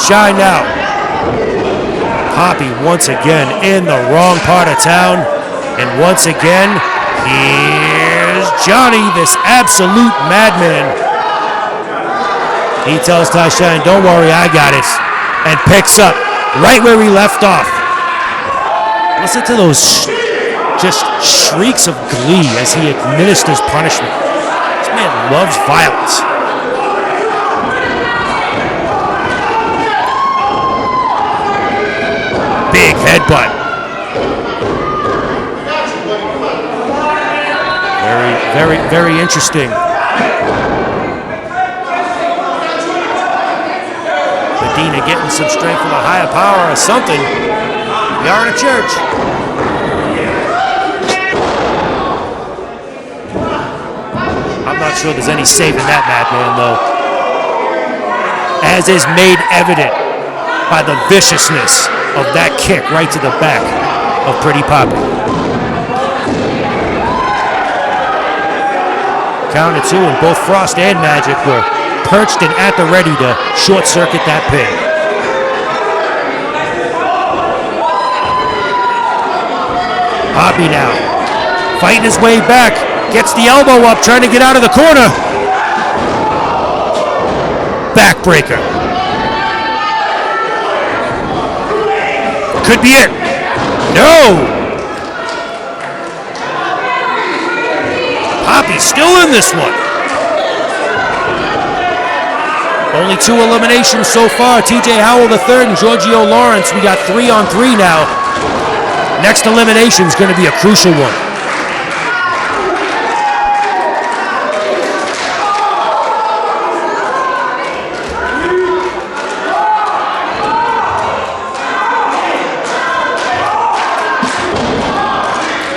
Shine now. Poppy once again in the wrong part of town. And once again, here's Johnny, this absolute madman. He tells Ty Shine, don't worry, I got it. And picks up right where he left off. Listen to those just shrieks of glee as he administers punishment. This man loves violence. Big headbutt. Very interesting. Medina getting some strength from a higher power or something. We are in a church. I'm not sure there's any saving that madman, though. As is made evident by the viciousness of that kick right to the back of Pretty Poppy. Count of two, and both Frost and Magic were perched and at the ready to short-circuit that pin. Poppy now, fighting his way back, gets the elbow up, trying to get out of the corner. Backbreaker. Could be it. No! Poppy's still in this one. Only 2 eliminations so far. TJ Howell III and Giorgio Lawrence. We got 3-on-3 now. Next elimination is going to be a crucial one.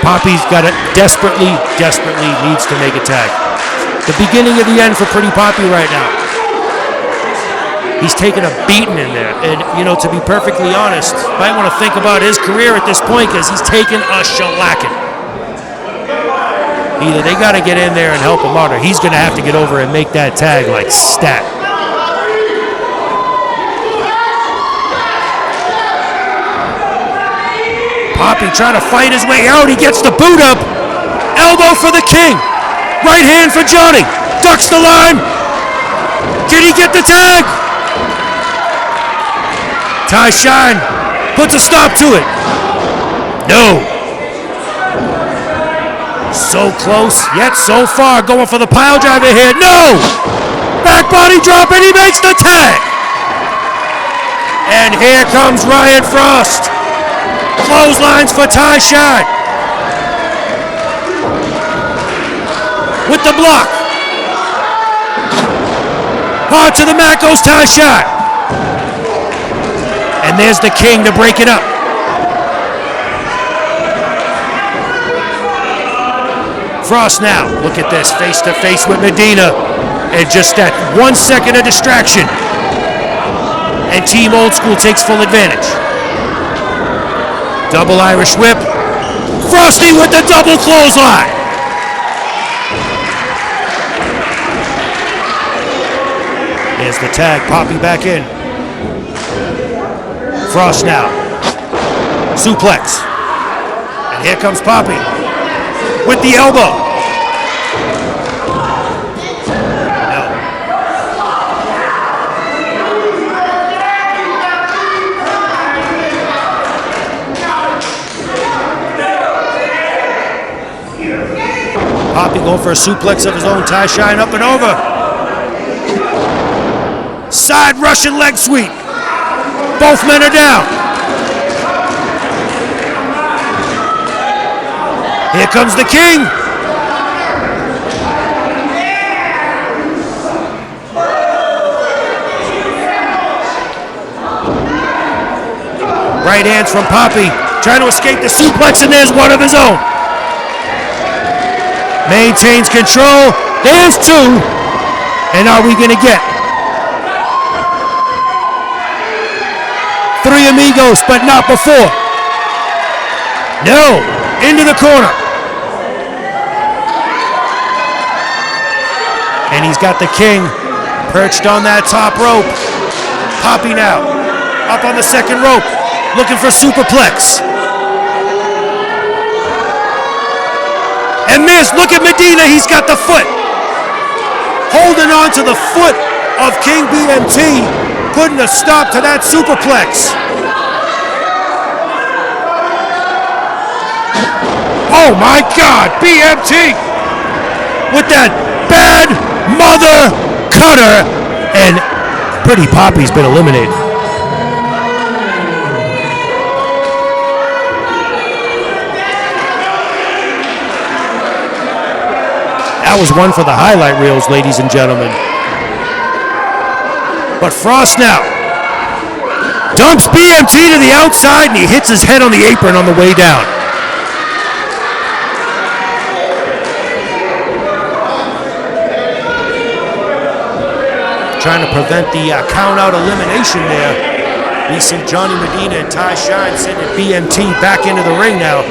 Poppy's got it desperately needs to make a tag. The beginning of the end for Pretty Poppy right now. He's taken a beating in there. And, you know, to be perfectly honest, might want to think about his career at this point because he's taken a shellacking. Either they got to get in there and help him out or he's going to have to get over and make that tag like stat. Poppy trying to fight his way out. He gets the boot up. Elbow for the king. Right hand for Johnny. Ducks the line. Can he get the tag? Ty Shine puts a stop to it. No. So close, yet so far. Going for the pile driver here. No. Back body drop, and he makes the tag. And here comes Ryan Frost. Clotheslines for Ty Shine. With the block. Hard to the mat goes Ty Shine. And there's the king to break it up. Frost now, look at this, face to face with Medina. And just that 1 second of distraction. And Team Old School takes full advantage. Double Irish whip. Frosty with the double clothesline. There's the tag, Poppy back in. Frost now. Suplex. And here comes Poppy. With the elbow. Poppy going for a suplex of his own. Ty-Shine up and over. Side Russian leg sweep. Both men are down. Here comes the King. Right hands from Poppy. Trying to escape the suplex, and there's one of his own. Maintains control. There's two. And are we going to get 3 amigos, but not before? No. Into the corner. And he's got the King perched on that top rope. Poppy now. Up on the second rope. Looking for superplex. And Miz, look at Medina, he's got the foot. Holding on to the foot of King BMT, putting a stop to that superplex. Oh my God, BMT with that bad mother cutter, and Pretty Poppy's been eliminated. That was one for the highlight reels, ladies and gentlemen. But Frost now dumps BMT to the outside, and he hits his head on the apron on the way down. Trying to prevent the count-out elimination there. We see Johnny Medina and Ty-Shine sending BMT back into the ring now.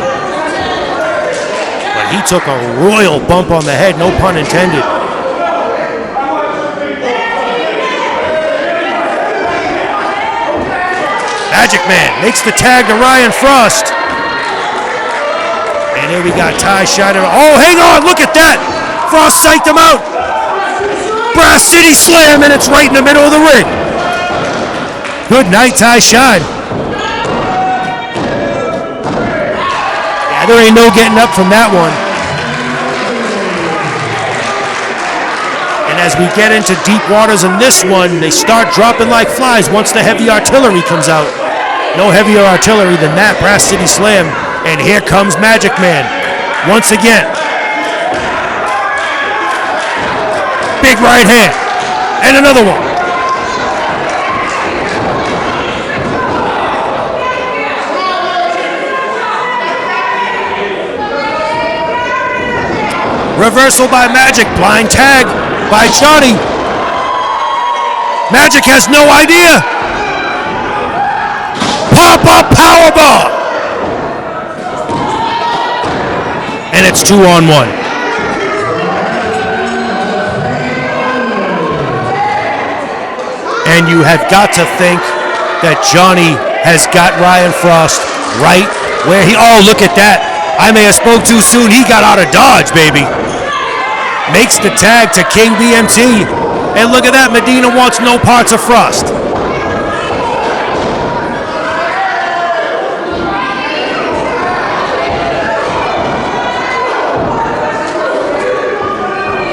But he took a royal bump on the head, no pun intended. Magic Man makes the tag to Ryan Frost. And here we got Ty-Shine. Oh, hang on, look at that. Frost psyched him out. Brass City Slam, and it's right in the middle of the ring. Good night, Ty-Shine. Yeah, there ain't no getting up from that one. And as we get into deep waters in this one, they start dropping like flies once the heavy artillery comes out. No heavier artillery than that Brass City Slam. And here comes Magic Man once again. Big right hand, and another one. Reversal by Magic, blind tag by Johnny. Magic has no idea. Pop-up powerbomb. And it's 2-on-1. And you have got to think that Johnny has got Ryan Frost right where he... Oh, look at that. I may have spoke too soon. He got out of Dodge, baby. Makes the tag to King BMT. And look at that. Medina wants no parts of Frost.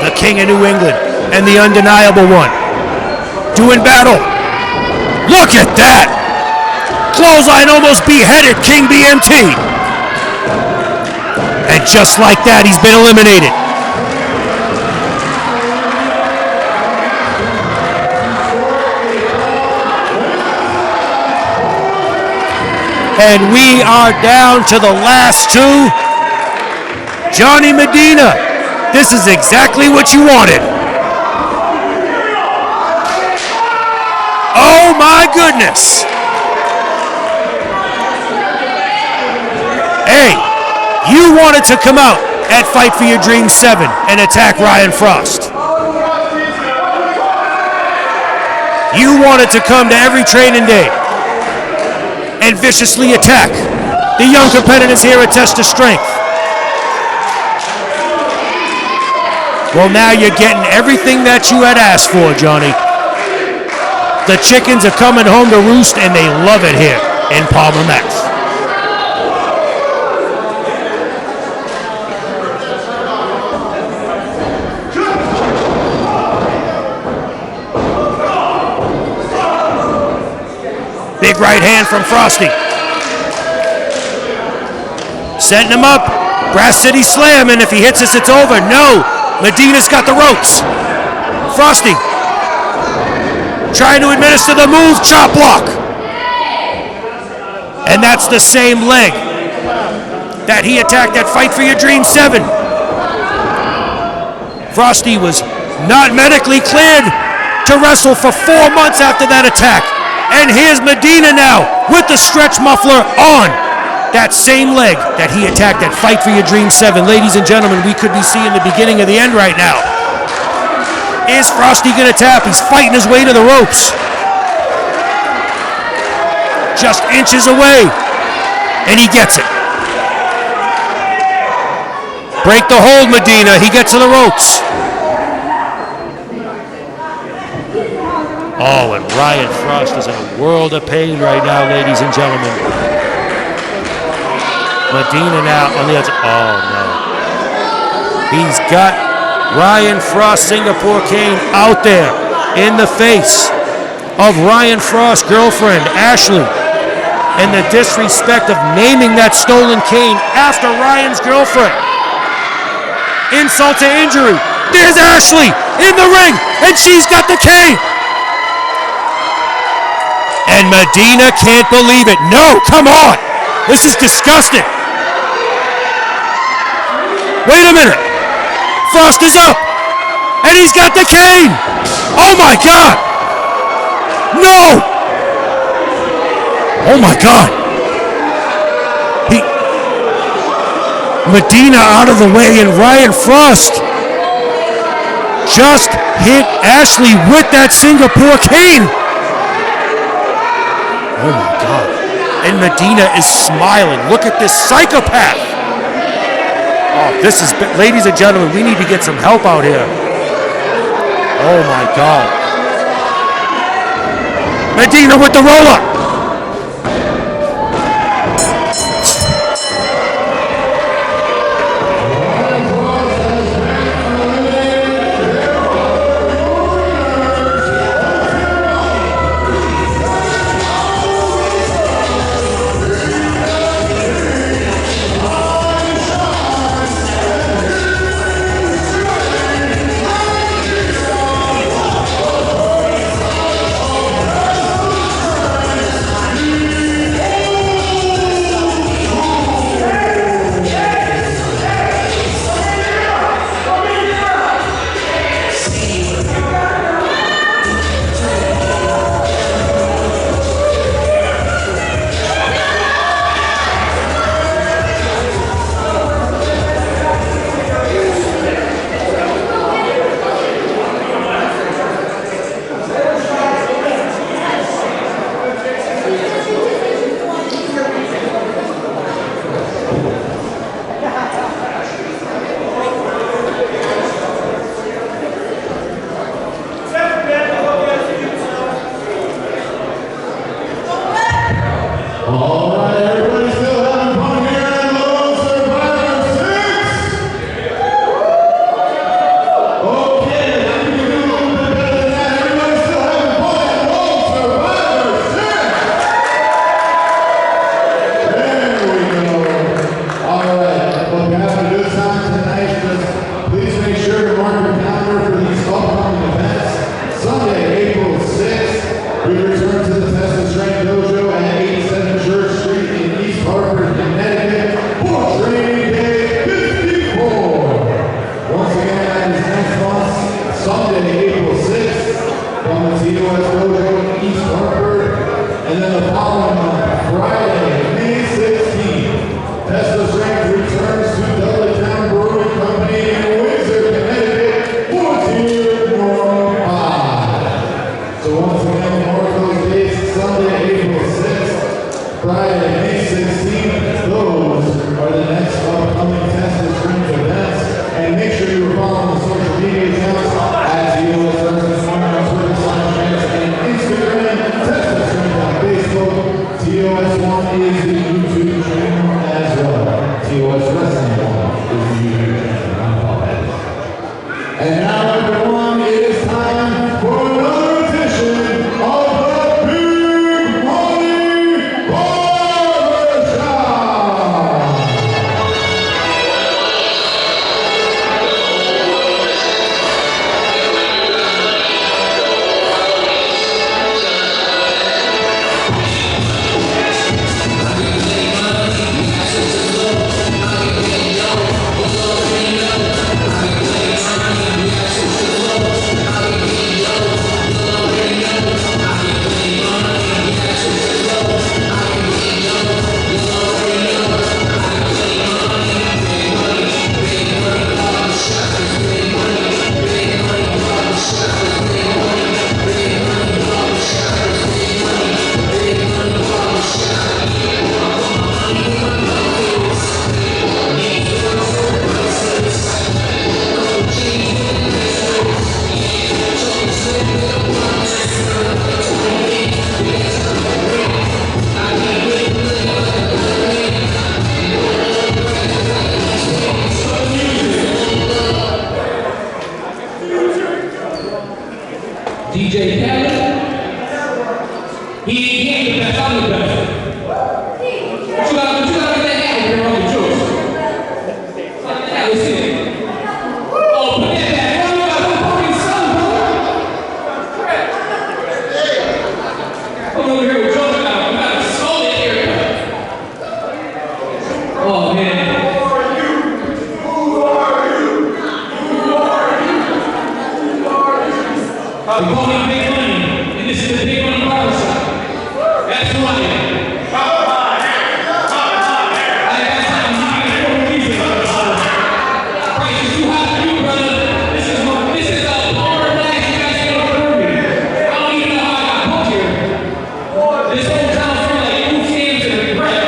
The King of New England and the undeniable one. Doing battle. Look at that! Clothesline almost beheaded King BMT. And just like that, he's been eliminated. And we are down to the last two. Johnny Medina, this is exactly what you wanted. Oh my goodness. Hey, you wanted to come out at Fight for Your Dreams 7 and attack Ryan Frost. You wanted to come to every training day and viciously attack the young competitors here at Test of Strength. Well, now you're getting everything that you had asked for, Johnny. The chickens are coming home to roost, and they love it here in Palmer, Mass. Big right hand from Frosty. Setting him up. Brass City Slam, and if he hits this, it's over. No. Medina's got the ropes. Frosty trying to administer the move, chop block. And that's the same leg that he attacked at Fight for Your Dream 7. Frosty was not medically cleared to wrestle for 4 months after that attack. And here's Medina now with the stretch muffler on that same leg that he attacked at Fight for Your Dream 7. Ladies and gentlemen, we could be seeing the beginning of the end right now. Is Frosty gonna tap? He's fighting his way to the ropes. Just inches away, and he gets it. Break the hold, Medina. He gets to the ropes. Oh, and Ryan Frost is in a world of pain right now, ladies and gentlemen. Medina now on the outside. Oh, no. He's got Ryan Frost Singapore cane out there in the face of Ryan Frost's girlfriend, Ashley, and the disrespect of naming that stolen cane after Ryan's girlfriend. Insult to injury. There's Ashley in the ring, and she's got the cane. And Medina can't believe it. No, come on. This is disgusting. Wait a minute. Frost is up, and he's got the cane. Oh, my God. No. Oh, my God. Medina out of the way, and Ryan Frost just hit Ashley with that Singapore cane. Oh, my God. And Medina is smiling. Look at this psychopath. Oh, this is, ladies and gentlemen, we need to get some help out here. Oh my God. Medina with the roll-up. It is time for another edition of the Big Money He ain't the best, I'm the best. But you gotta get that hat over here on the jokes. What the hell is it? Oh, put that back. What you got? Don't fucking son, bro. I'm over here with jokes now. You gotta slow that area. Oh, man. They call me Big Money, and this is the Big Money Barbershop. That's who I am. I got time to get for a reason. Price is too high for you, brother. This is a power blast. You guys can't afford me. I don't even know how I got booked here. This whole town feels like food stamps and regret.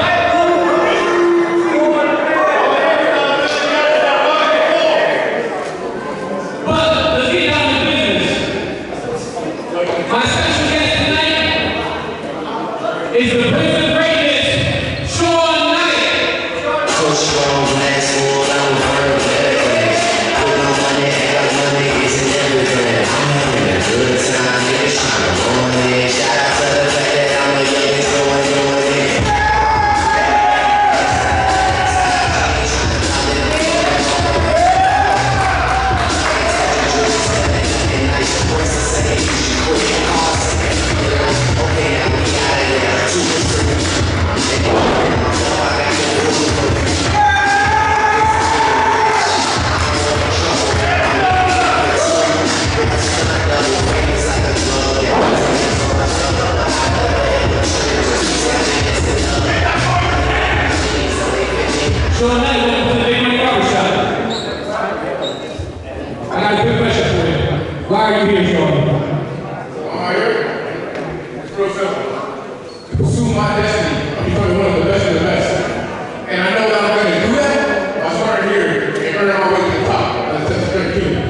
But let's get down to business. My special guest tonight is the Prince of Greatness, Sean Knight. So strong, last one, I was very bad. Put no money, have money, it's in everything. I'm having a good time, niggas trying to ruin it. Shout out to the fact that I'm the youngest, so I'm doing it. Sean Knight, welcome to the Big Money Barbershop. I got a quick question for you. Why are you here, Sean? I'm here. It's real simple. To pursue my destiny of becoming one of the best of the best. And I know that I'm going to do that by starting here and earning my way to the top of the Texas Strength Kingdom.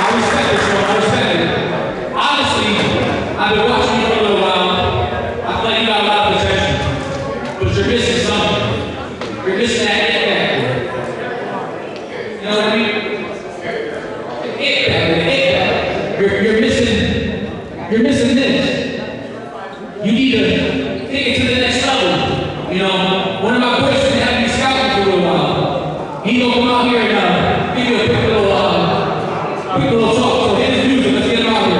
I respect it, Sean. I respect it. Honestly, I've been watching you for a little while. I feel like you got a lot of potential. But you're missing something. You're missing that it factor. You know what I mean? The it factor, the it factor. You're missing this. You need to take it to the next level. You know, one of my boys is gonna have you scouting for a little while. He's gonna come out here and give you a quick little talk. So hit his music, let's get him out here.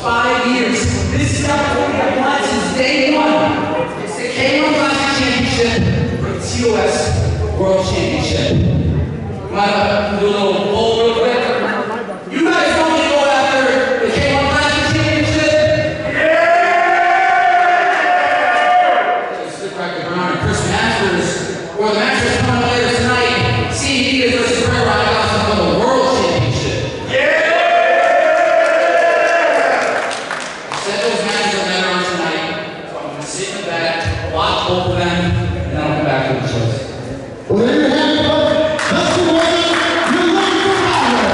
5 years. This is our what we have wanted since day one. It's the K1 Classic Championship for the TOS World Championship. Might do a little poll real quick. You guys want to go after the K1 Classic Championship? Just look like the Brown and Chris Masters, or the Masters coming up later tonight. CED versus Red Rock for the World Championship. Set those matches later on tonight. So I'm going to sit in the back, watch both of them, and then I'll come back to the shows. Well, there you have it, folks. That's the way you look for power.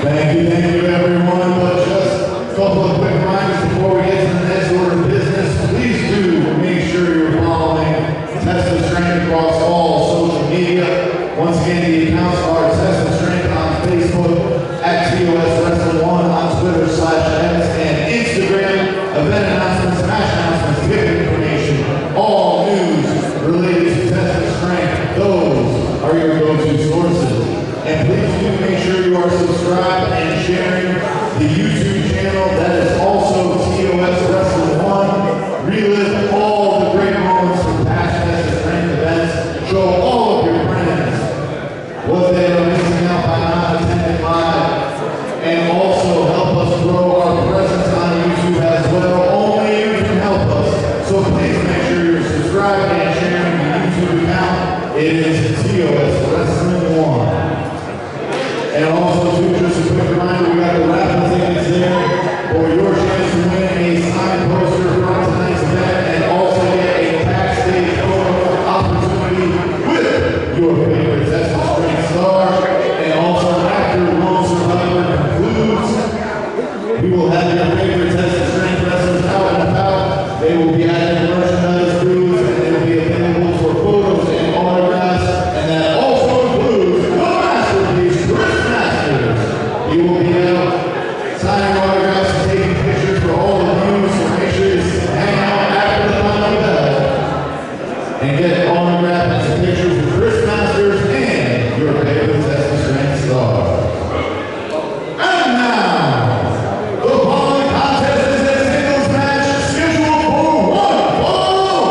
Thank you, everyone. But just a couple of quick reminders before we get to the next order of business. Please do make sure you're following Test of Strength across all social media. Once again, the accounts are Test of Strength on Facebook, at TOS Wrestling 1 on Twitter /X and Instagram. Event announcements, match announcements, ticket information, all news related to Test of Strength. Those are your go-to sources. And please do make sure you are subscribed and sharing the YouTube channel. That is also TOS Wrestling 1. Relive all the great moments from past Test of Strength events. Show all of your friends what they are missing out by not attending live. And also help us grow our presence on YouTube as well. Only you can help us. So please make sure you're subscribed and sharing the YouTube account. It is TOS Wrestling 1. And also, too, just a quick reminder, we got the raffle tickets there for your chance to win a signed poster from tonight's event and also get a backstage photo opportunity with your favorite Test of Strength star. And also, after Lone Survivor concludes, we will have your favorite Test of Strength wrestlers out and about. They will be at the merchandise booths and they will be available for photos and autographs. And that also includes the masterpiece, Chris Masters. He will be out signing autographs and taking pictures for all of you, so make sure you hang out after the final bell and get autographs and pictures with Chris Masters and your favorite Test of Strength star. And now, the following contest is a singles match scheduled for one fall.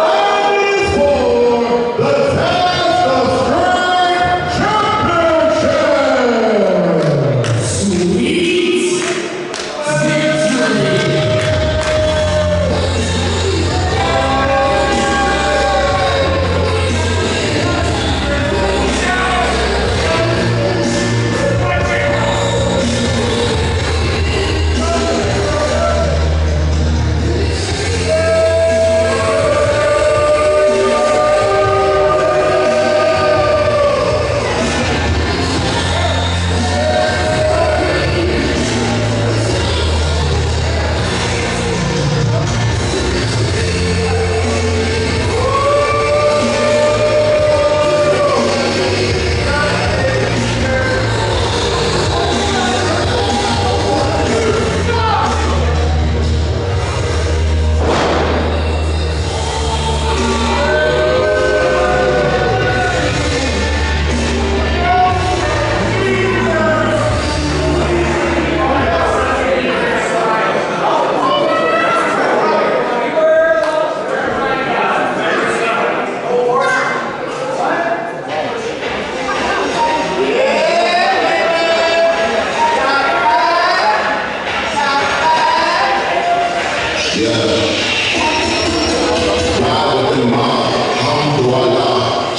And it is for the Test of Strength Championship. Sweet victory!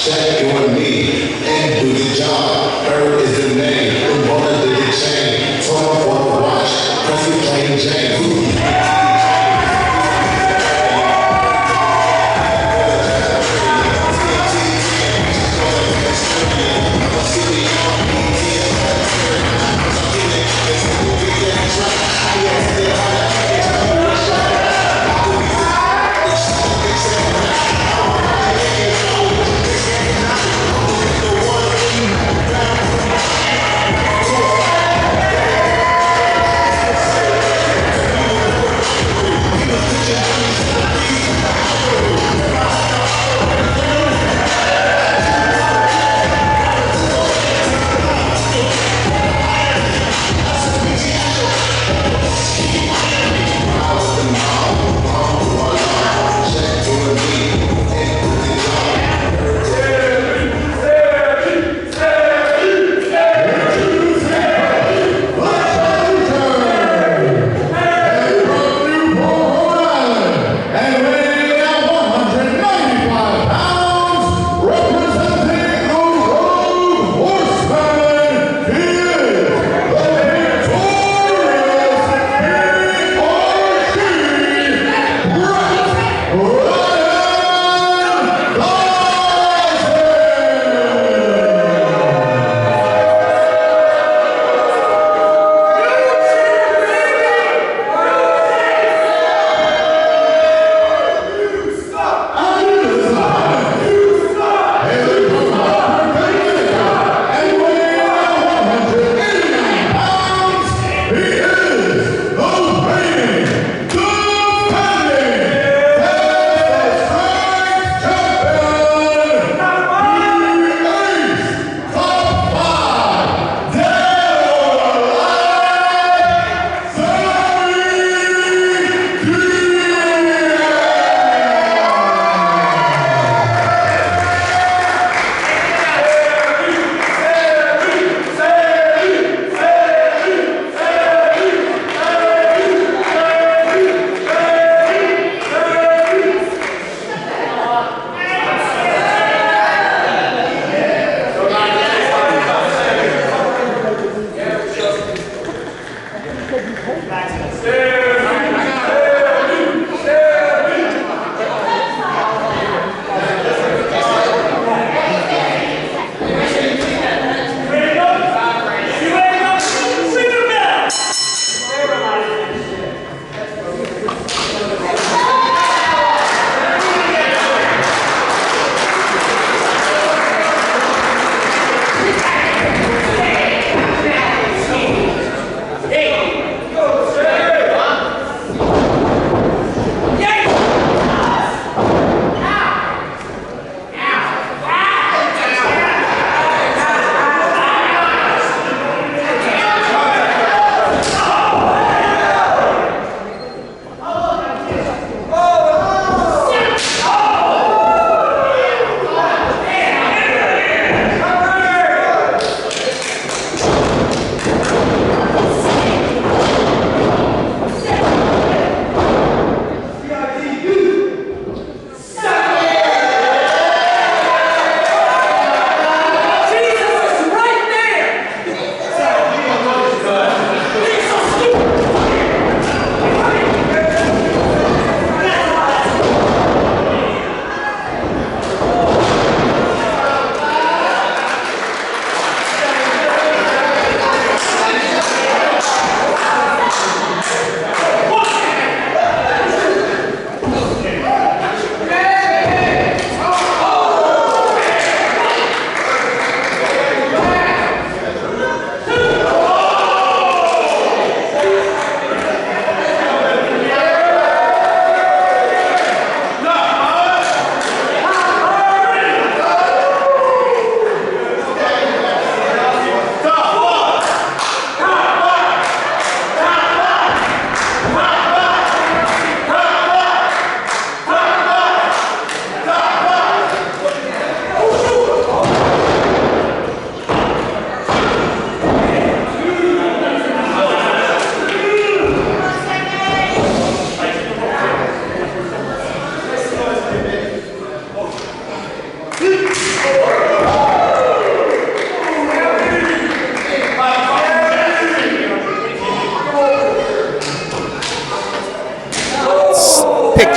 Check in with me and do the job. Bird is the name. The border did the chain. Torn for the watch. Pressy plain Jane.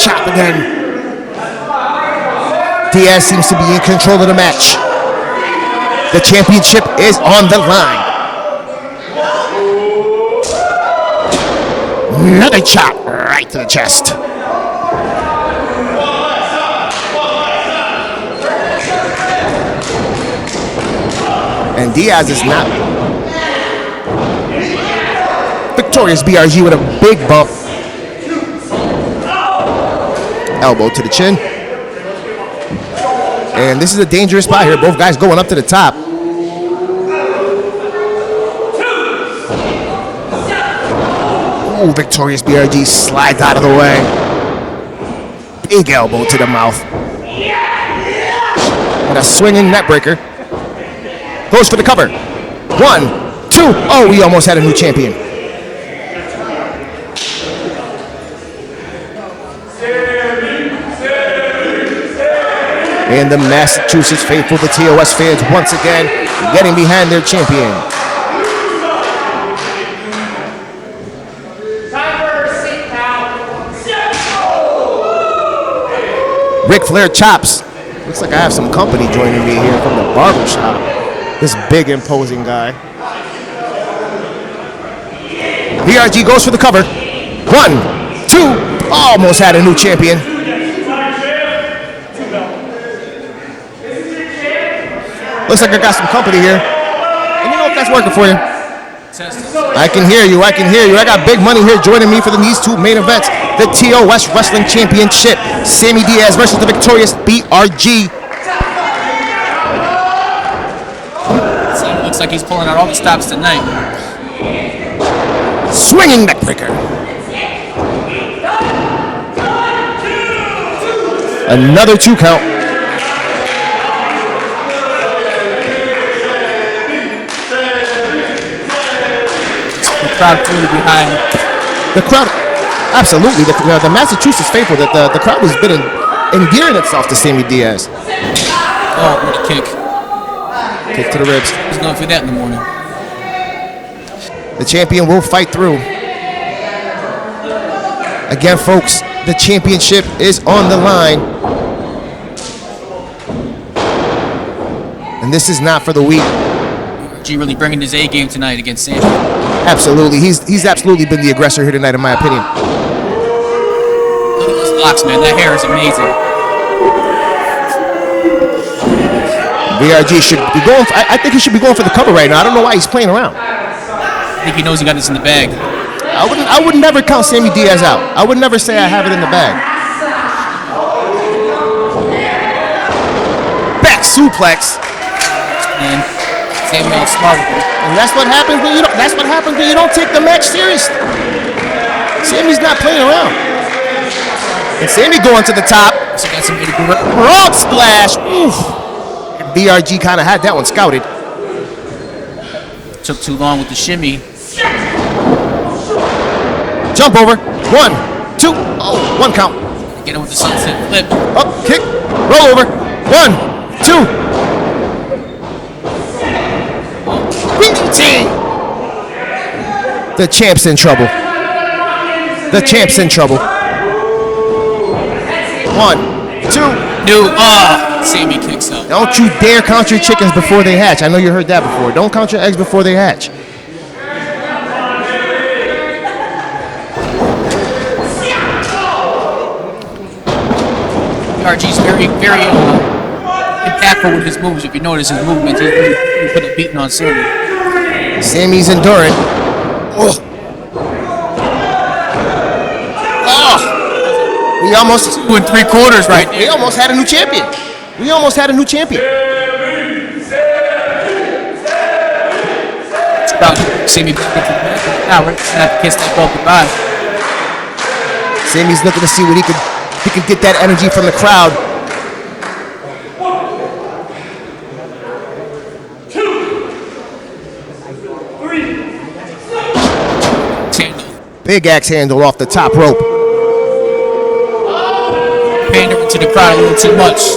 chop again. Diaz seems to be in control of the match. The championship is on the line. Another chop right to the chest. And Diaz is not victorious. BRG with a big bump. Elbow to the chin. And this is a dangerous spot here. Both guys going up to the top. Ooh, victorious BRG slides out of the way. Big elbow to the mouth. And a swinging net breaker. Goes for the cover. 1, 2. Oh, we almost had a new champion. And the Massachusetts faithful, the TOS fans, once again getting behind their champion. Ric Flair chops. Looks like I have some company joining me here from the barber shop. This big, imposing guy. BRG goes for the cover. 1, 2. Almost had a new champion. Looks like I got some company here. And you know if that's working for you. I can hear you. I can hear you. I got big money here joining me for these two main events. The TOS Wrestling Championship. Sammy Diaz versus the victorious BRG. Looks like he's pulling out all the stops tonight. Swinging neckbreaker. Another 2 count. The crowd fully behind. The crowd, absolutely. The Massachusetts faithful, that the crowd has been endearing itself to Sammy Diaz. Oh, what a kick. Kick to the ribs. He's going for that in the morning. The champion will fight through. Again, folks, the championship is on the line. And this is not for the weak. G really bringing his A game tonight against Sammy. Absolutely. He's absolutely been the aggressor here tonight, in my opinion. Look at those locks, man. That hair is amazing. BRG should be going. I think he should be going for the cover right now. I don't know why he's playing around. I think he knows he got this in the bag. I would never count Sammy Diaz out. I would never say I have it in the bag. Back suplex. Man, Sammy all smart with it. And that's what happens when you don't. That's what happens when you don't take the match seriously. Sammy's not playing around. And Sammy going to the top. So got some good grip. Frog splash. Oof. And BRG kind of had that one scouted. Took too long with the shimmy. Jump over. 1, 2. Oh, 1 count. Get him with the sunset flip. Up, kick, roll over. 1, 2. DDT. The champ's in trouble. The champ's in trouble. 1, 2. No, Sammy kicks out. Don't you dare count your chickens before they hatch. I know you heard that before. Don't count your eggs before they hatch. RG's very impactful with his moves. If you notice his movements, he put a beating on Sammy. Sammy's enduring. Oh. Oh. We almost 2 3/4 right We there. almost had a new champion. We almost had a new champion. It's about Sammy back into the match. Now, right? Snap to kiss that belt goodbye. Sammy's looking to see what he could get that energy from the crowd. Big axe handle off the top rope. Pandering to the crowd a little too much.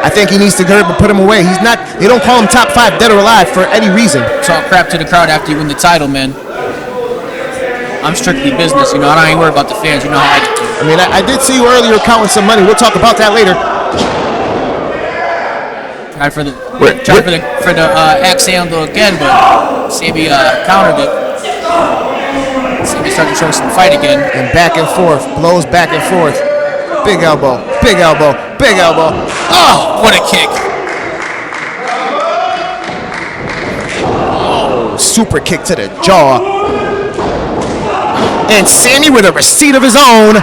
I think he needs to get him and put him away. He's not. They don't call him top 5 dead or alive for any reason. Talk crap to the crowd after you win the title, man. I'm strictly business, you know. I don't even worry about the fans. You know how I do. I mean, I did see you earlier counting some money. We'll talk about that later. Tried for the axe handle again, but Sammy countered it. Sammy started to show some fight again. And back and forth, blows back and forth. Big elbow, big elbow, big elbow. Oh, what a kick. Super kick to the jaw. And Sammy with a receipt of his own.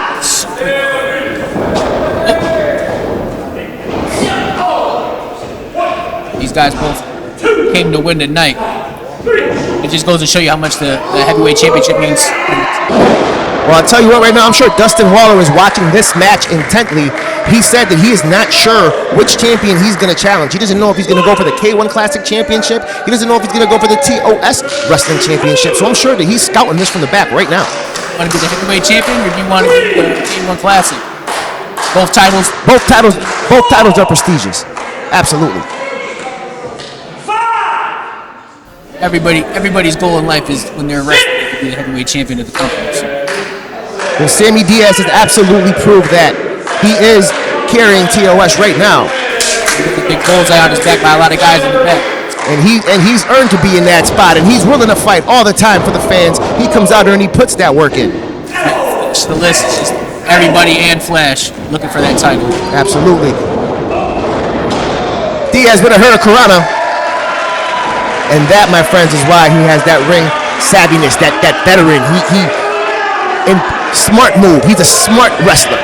These guys both came to win tonight. It just goes to show you how much the heavyweight championship means. Well, I'll tell you what right now, I'm sure Dustin Waller is watching this match intently. He said that he is not sure which champion he's going to challenge. He doesn't know if he's going to go for the K1 Classic Championship. He doesn't know if he's going to go for the TOS Wrestling Championship. So I'm sure that he's scouting this from the back right now. Want to be the heavyweight champion, or do you want to be the K1 Classic? Both titles Both titles are prestigious. Absolutely. Everybody's goal in life is when they're wrestling to be the heavyweight champion of the company. So. Well, Sammy Diaz has absolutely proved that he is carrying TOS right now. The big bullseye on his back by a lot of guys in the back. And he's earned to be in that spot, and he's willing to fight all the time for the fans. He comes out there and he puts that work in. The list is just everybody and Flash looking for that title. Absolutely. Diaz with a hurricanrana. And that, my friends, is why he has that ring savviness, that veteran. In smart move. He's a smart wrestler.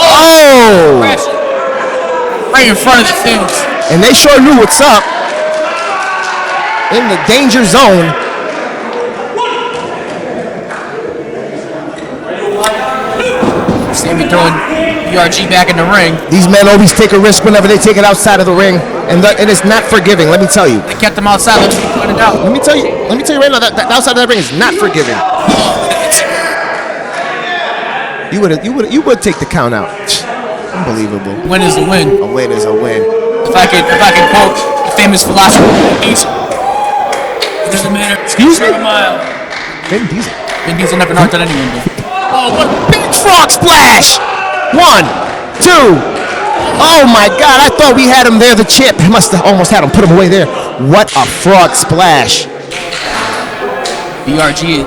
Oh! Right in front of the fans. And they sure knew what's up. In the danger zone. Sammy throwing VRG back in the ring. These men always take a risk whenever they take it outside of the ring, and it is not forgiving. Let me tell you. They kept him outside. Let me point it out. Let me tell you right now. That outside of that ring is not forgiving. You would take the count out. Unbelievable. Win is a win. A win is a win. If I can quote the famous philosopher, it doesn't matter. Excuse me? A mile. Vin Diesel. Vin Diesel never knocked on anyone. Oh, what a big frog splash! 1, 2. Oh my God! I thought we had him there. The champ must have almost had him. Put him away there. What a frog splash! VRG.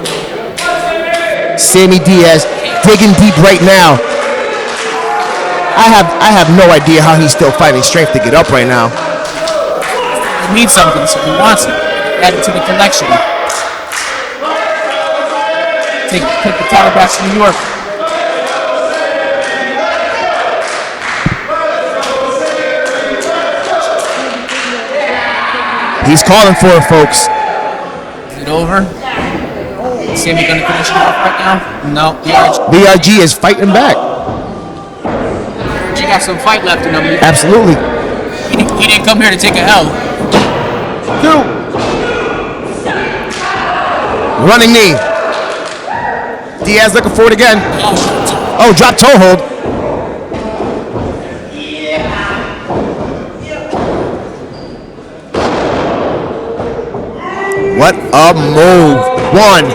Sammy Diaz digging deep right now. I have no idea how he's still finding strength to get up right now. He needs something, so he wants it. Add it to the collection. Take the title back to New York. He's calling for it, folks. Is it over? Is Sammy gonna finish it off right now? No. VRG is fighting back. He got some fight left in him. Absolutely. He didn't come here to take a L. 2. Running knee. Diaz looking for it again. Oh, drop toe hold. What a move. 1.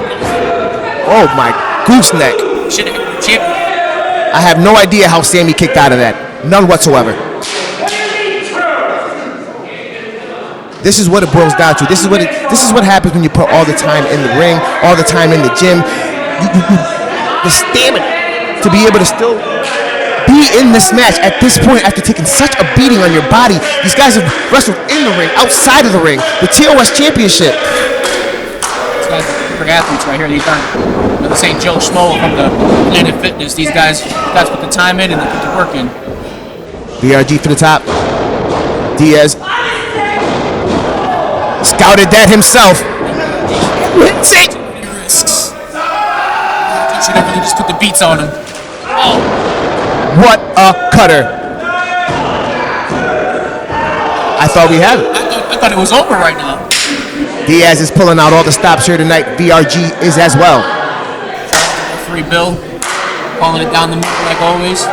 Oh my gooseneck. I have no idea how Sammy kicked out of that. None whatsoever. This is what it boils down to. This is what happens when you put all the time in the ring, all the time in the gym. The stamina to be able to still be in this match at this point after taking such a beating on your body. These guys have wrestled in the ring, outside of the ring, the TOS Championship. These guys are perfect athletes right here. These aren't, this ain't Joe Schmo from the Planet Fitness. These guys put the time in and they put the work in. VRG for the top. Diaz scouted that himself. Risks. Should have really just put the beats on him. Oh. What a cutter. I thought we had it. I thought it was over right now. Diaz is pulling out all the stops here tonight. VRG is as well. Free Bill. Calling it down the middle like always.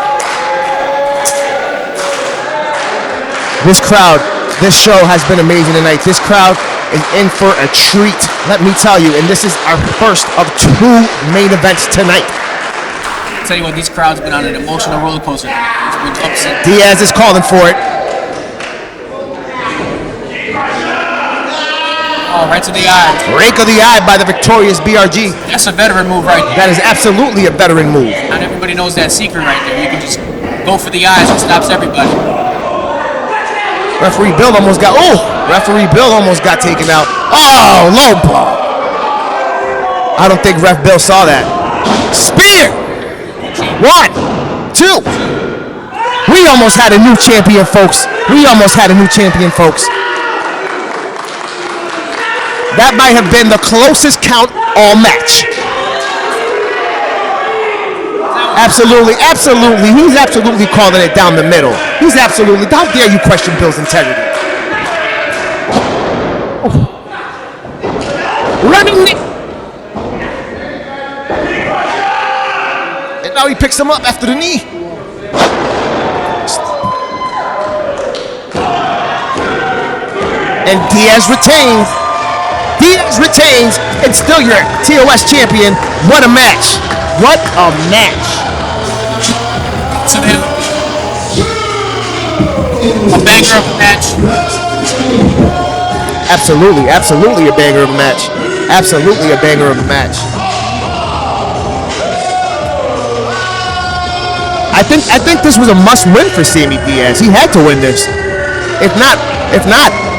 This crowd, this show has been amazing tonight. This crowd is in for a treat, let me tell you. And this is our first of 2 main events tonight. tell you what, these crowds have been on an emotional roller coaster. It's been upset. Diaz is calling for it. Oh, right to the eye. Rake of the eye by the victorious BRG. That's a veteran move right there. That is absolutely a veteran move. Not everybody knows that secret right there. You can just go for the eyes. It stops everybody. Referee Bill almost got taken out. Oh, low blow. I don't think Ref Bill saw that. Spear. 1, 2. We almost had a new champion, folks. That might have been the closest count all match. Absolutely. He's absolutely calling it down the middle. How dare you question Bill's integrity? Running Nick. And now he picks him up after the knee. And Diaz retains. And still your TOS champion. What a match. To them. A banger of a match. Absolutely a banger of a match. I think this was a must-win for Sammy Diaz. He had to win this. If not,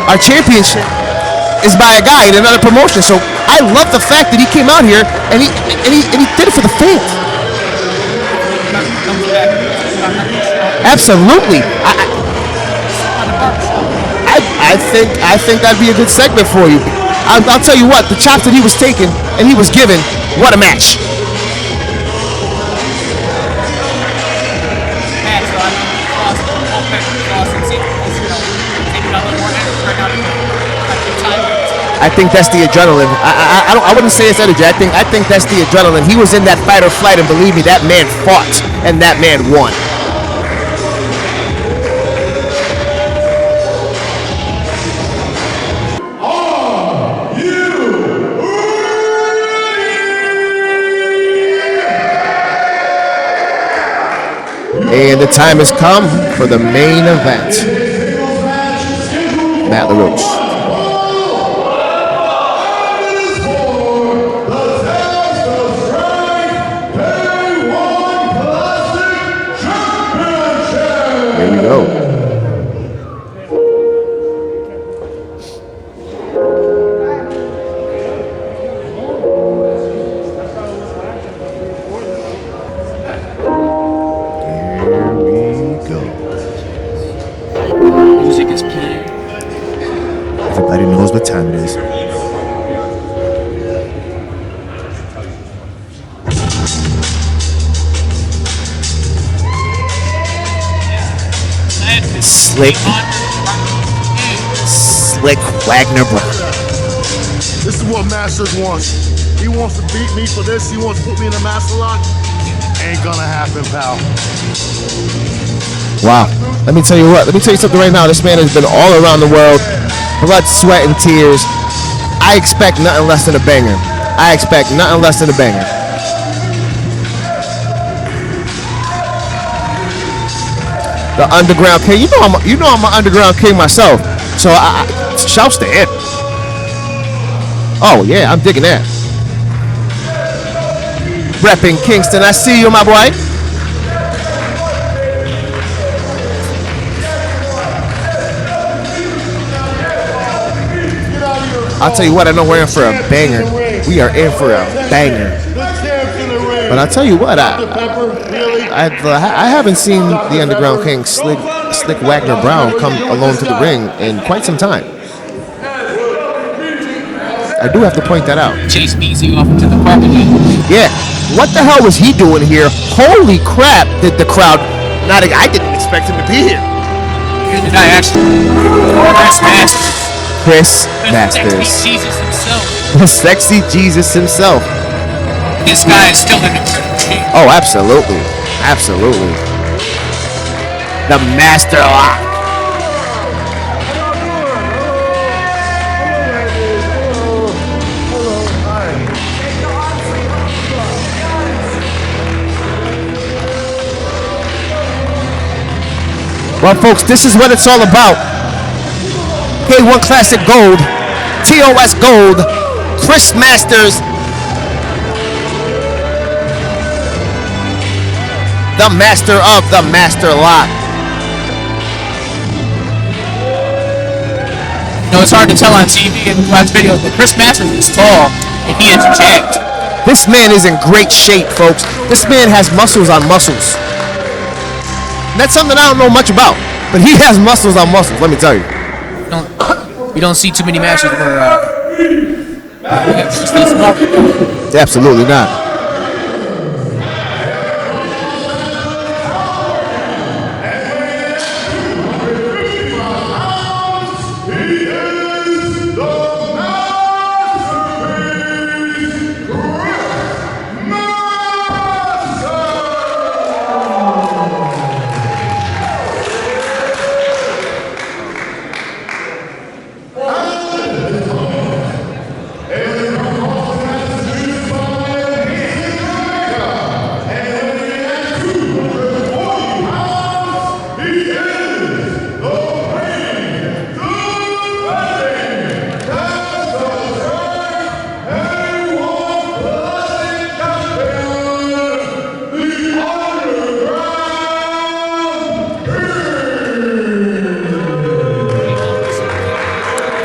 our championship is by a guy in another promotion. So I love the fact that he came out here and he did it for the fans. Absolutely. I think that'd be a good segment for you. I'll tell you what, the chops that he was taking and he was given, what a match. I think that's the adrenaline. I wouldn't say it's energy. I think that's the adrenaline. He was in that fight or flight, and believe me, that man fought, and that man won. And the time has come for the main event. Matt LaRoche. Here we go. Music is playing. Everybody knows what time it is. Slick Wagner Brown. This is what Masters wants. He wants to beat me for this. He wants to put me in a master lock. Ain't gonna happen, pal. Wow. Let me tell you something right now. This man has been all around the world. Blood, sweat, and tears. I expect nothing less than a banger. The Underground King. You know I'm an Underground King myself. So I shouts to him. Oh yeah, I'm digging that. Repping Kingston. I see you, my boy. I'll tell you what, I know we're in for a banger. We are in for a banger. But I'll tell you what, I haven't seen the Underground King Slick Wagner Brown come alone to the ring in quite some time. I do have to point that out. Chase Beasley off into the parking lot. Yeah. What the hell was he doing here? Holy crap, did the crowd not... I didn't expect him to be here. Here's the guy actually. Chris Masters. Chris Masters. Sexy Jesus himself. The sexy Jesus himself. This guy is still in the Oh, absolutely. The Master Lock. Well, folks, this is what it's all about. K1 Classic Gold, TOS Gold, Chris Masters, the master of the master lock. You know, it's hard to tell on TV and watch videos, but Chris Masters is tall and he is jacked. This man is in great shape, folks. This man has muscles on muscles. And that's something I don't know much about, but he has muscles on muscles, let me tell you. You don't see too many matches where Absolutely not.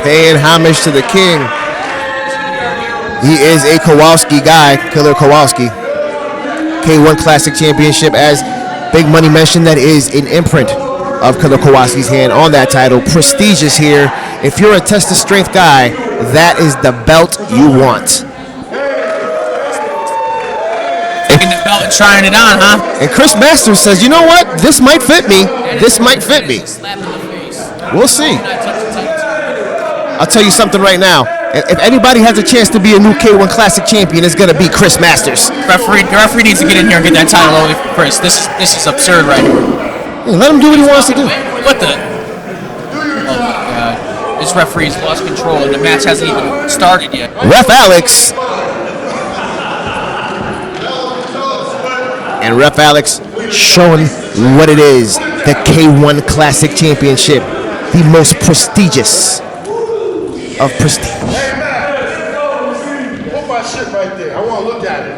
Paying homage to the king. He is a Kowalski guy, Killer Kowalski. K1 Classic Championship, as Big Money mentioned, that is an imprint of Killer Kowalski's hand on that title. Prestigious here. If you're a test of strength guy, that is the belt you want. taking the belt and trying it on, huh? And Chris Masters says, you know what? This might fit me. This might fit me. We'll see. I'll tell you something right now. If anybody has a chance to be a new K1 Classic champion, it's going to be Chris Masters. The referee needs to get in here and get that title over for Chris. This is absurd right here. Yeah, let him do what he wants to do. What the? Oh my God. This referee's lost control and the match hasn't even started yet. Ref Alex. And Ref Alex showing what it is. The K1 Classic Championship. The most prestigious of prestige. Put my shit right there. I want to look at it.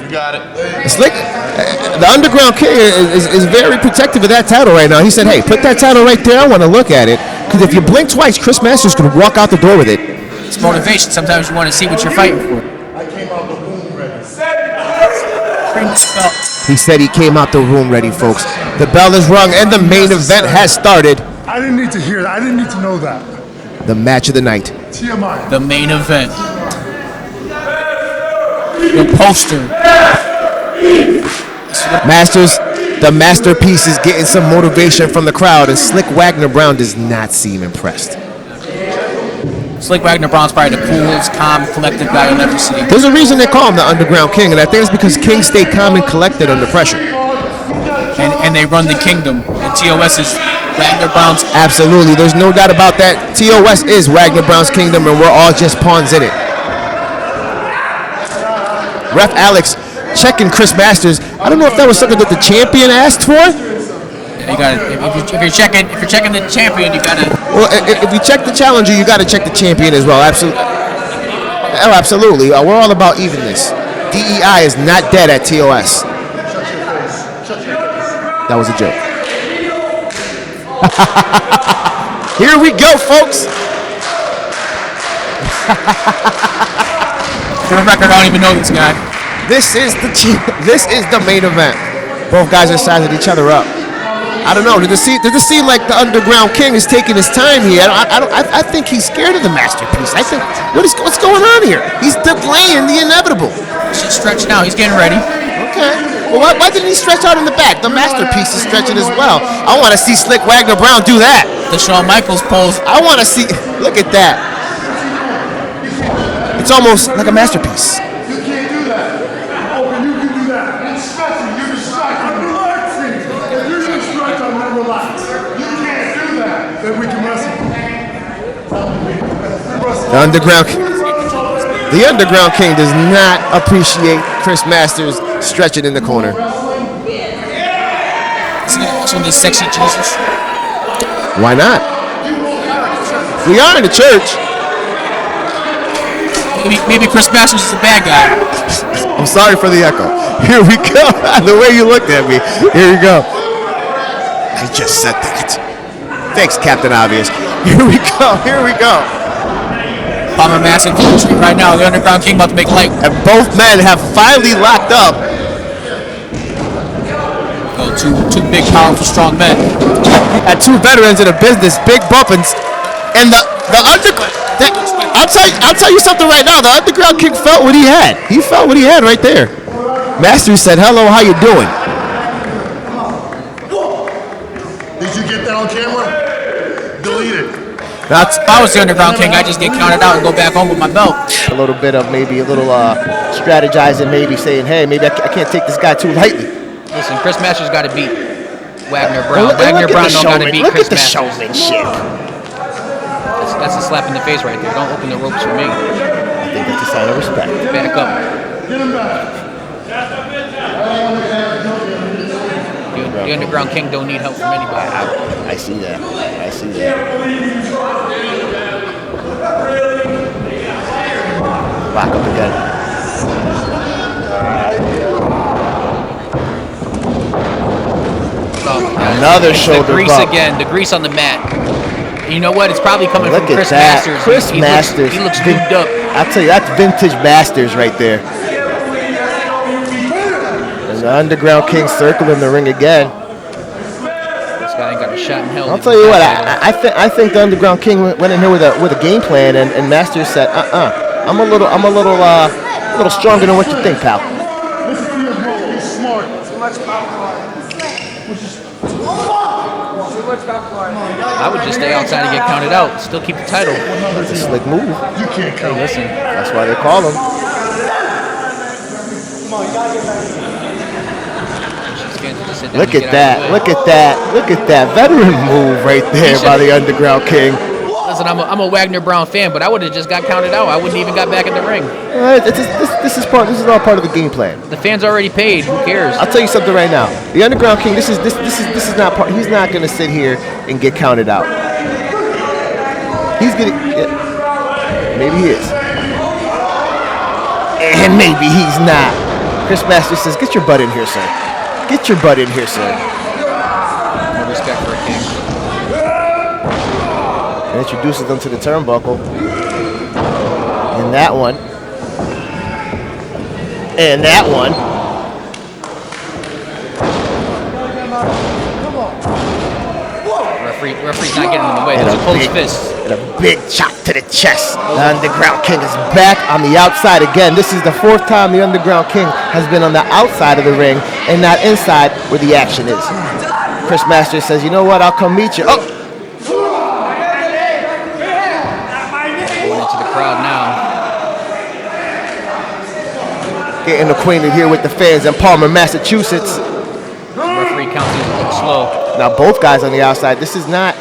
You got it. It's like the Underground King is very protective of that title right now. He said, hey, put that title right there. I want to look at it. Because if you blink twice, Chris Masters could walk out the door with it. It's motivation. Sometimes you want to see what you're fighting for. I came out the room ready. He said he came out the room ready, folks. The bell is rung and the main event has started. I didn't need to hear that. I didn't need to know that. The match of the night. TMI. The main event. The poster. Masters, the masterpiece is getting some motivation from the crowd, and Slick Wagner Brown does not seem impressed. Slick Wagner Brown's probably the coolest, calm, collected guy you'll ever see. There's a reason they call him the Underground King, and I think it's because King stay calm and collected under pressure. And they run the kingdom. And TOS is Wagner Brown's. Absolutely, there's no doubt about that. TOS is Wagner Brown's kingdom, and we're all just pawns in it. Ref Alex checking Chris Masters. I don't know if that was something that the champion asked for. You got if you're checking the champion, you gotta. Well, if you check the challenger, you got to check the champion as well. Absolutely. Oh, absolutely. We're all about evenness. DEI is not dead at TOS. That was a joke. Here we go, folks. For the record, I don't even know this guy. This is the main event. Both guys are sizing each other up. I don't know. Does it seem like the Underground King is taking his time here? I think he's scared of the masterpiece. I think what's going on here? He's delaying the inevitable. He's stretching out. He's getting ready. Okay. Well, why didn't he stretch out in the back? The masterpiece is stretching as well. I want to see Slick Wagner Brown do that. The Shawn Michaels pose. I want to see. Look at that. It's almost like a masterpiece. You can't do that. Oh, you can do that. It's stretching. You're distracted. I'm relaxing. If you're going to stretch, I'm going to relax. You can't do that. Then we can wrestle. The Underground King does not appreciate Chris Masters stretching in the corner. boxing with this sexy Jesus? Why not? We are in the church. Maybe Chris Masters is a bad guy. I'm sorry for the echo. Here we go. The way you looked at me. Here we go. I just said that. Thanks, Captain Obvious. Here we go. Here we go. Palmer Massive right now. The Underground King about to make light. And both men have finally locked up. Oh, two big, powerful, strong men. At two veterans in the business, big bumpins. And the underground. I'll tell you something right now. The Underground King felt what he had. He felt what he had right there. Masters said, "Hello, how you doing?" Did you get that on camera? Delete it. That's If I was the Underground King, I'd just get counted out and go back home with my belt. a little bit of maybe a little strategizing, maybe saying, "Hey, maybe I can't take this guy too lightly." Listen, Chris Masters got to beat Wagner Brown. And Wagner look at Brown the don't got to beat look Chris at the Masters. showmanship. That's a slap in the face right there. Don't open the ropes for me. I think that's a sign of respect. Back up. The Underground King don't need help from anybody. I see that. I see that. Lock up again. Another shoulder The grease bump. again. The grease on the mat. You know what? It's probably coming Look from at Chris that. Masters. Chris He Masters. He looks lubed up. I'll tell you, that's vintage Masters right there. And the Underground King circling the ring again. This guy ain't got a shot in hell. I'll tell you what, I think the Underground King went in here with a game plan, and Masters said, I'm a little stronger than what you think, pal. I would just stay outside and get counted out. Still keep the title. It's a slick move. You can't Hey, count. listen. That's why they call him. Look at that. Look at that. Look at that veteran move right there by the Underground King. Listen, I'm a Wagner Brown fan, but I would have just got counted out. I wouldn't even got back in the ring. This is all part of the game plan. The fans already paid. Who cares? I'll tell you something right now. The Underground King, this is not part. He's not gonna sit here and get counted out. He's gonna. Maybe he is, and maybe he's not. Chris Masters says, "Get your butt in here, sir. Get your butt in here, sir." No respect for a king. And introduces them to the turnbuckle. And that one. And that one. Referee's not getting in the way. And There's a closed big, fist. and a big chop to the chest. The Underground King is back on the outside again. This is the fourth time the Underground King has been on the outside of the ring and not inside where the action is. Chris Masters says, "You know what? I'll come meet you." Oh, Going into the crowd now. getting acquainted here with the fans in Palmer, Massachusetts. Referee counts these a little slow. Now both guys on the outside. This is not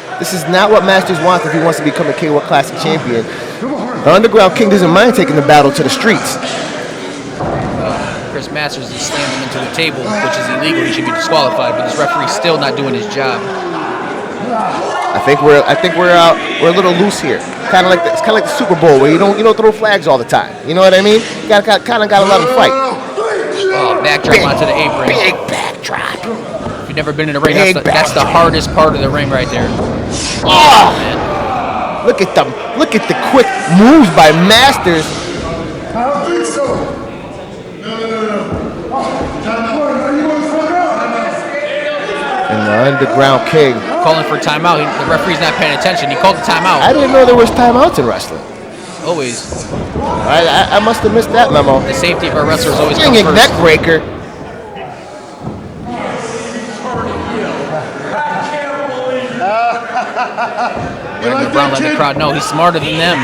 what Masters wants if he wants to become a K1 Classic champion. The Underground King doesn't mind taking the battle to the streets. Chris Masters is slammed him into the table, which is illegal. He should be disqualified, but this referee's still not doing his job. I think we're a little loose here. Kind of like the Super Bowl where you don't throw flags all the time. You know what I mean? You got to let them fight. Oh, backdrop onto the apron. Big backdrop. If you've never been in a ring, Big that's the hardest part of the ring right there. Oh, Man. look at them! Look at the quick moves by Masters. I don't think so. No. Time out. You want to fuck up? And the Underground King. Calling for timeout. The referee's not paying attention. He called the timeout. I didn't know there was timeouts in wrestling. Always. I must have missed that memo. The safety of our wrestlers always comes Swinging first. neck breaker. Wagner Brown letting the crowd know he's smarter than them.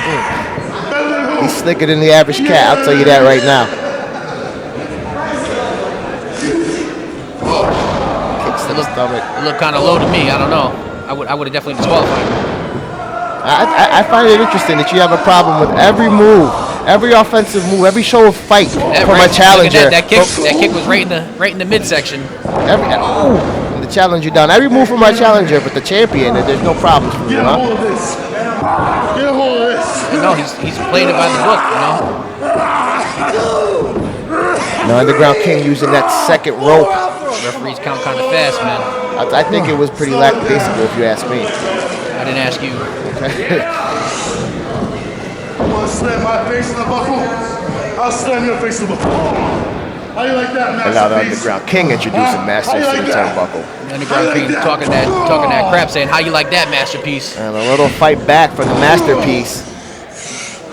He's slicker than the average cat. I'll tell you that right now. Kicks to the stomach. It looked kind of low to me. I don't know. I would have definitely disqualified him. I find it interesting that you have a problem with every move, every offensive move, every show of fight from a challenger. That kick was right in the midsection. The challenge you down. Every move from my challenger, but the champion, there's no problems for you, Get a huh? hold of this. Get a hold of this. No, he's playing it by the book, you know. Now Underground King using that second rope. Referees count kind of fast, man. I think it was pretty lackadaisical, if you ask me. I didn't ask you. You want to slam my face in the buckle? I'll slam your face in the buckle. How you like that, And now the Masterpiece? Underground King introducing Masters to the turnbuckle. Underground King talking that crap, saying, "How you like that, Masterpiece?" And a little fight back for the Masterpiece.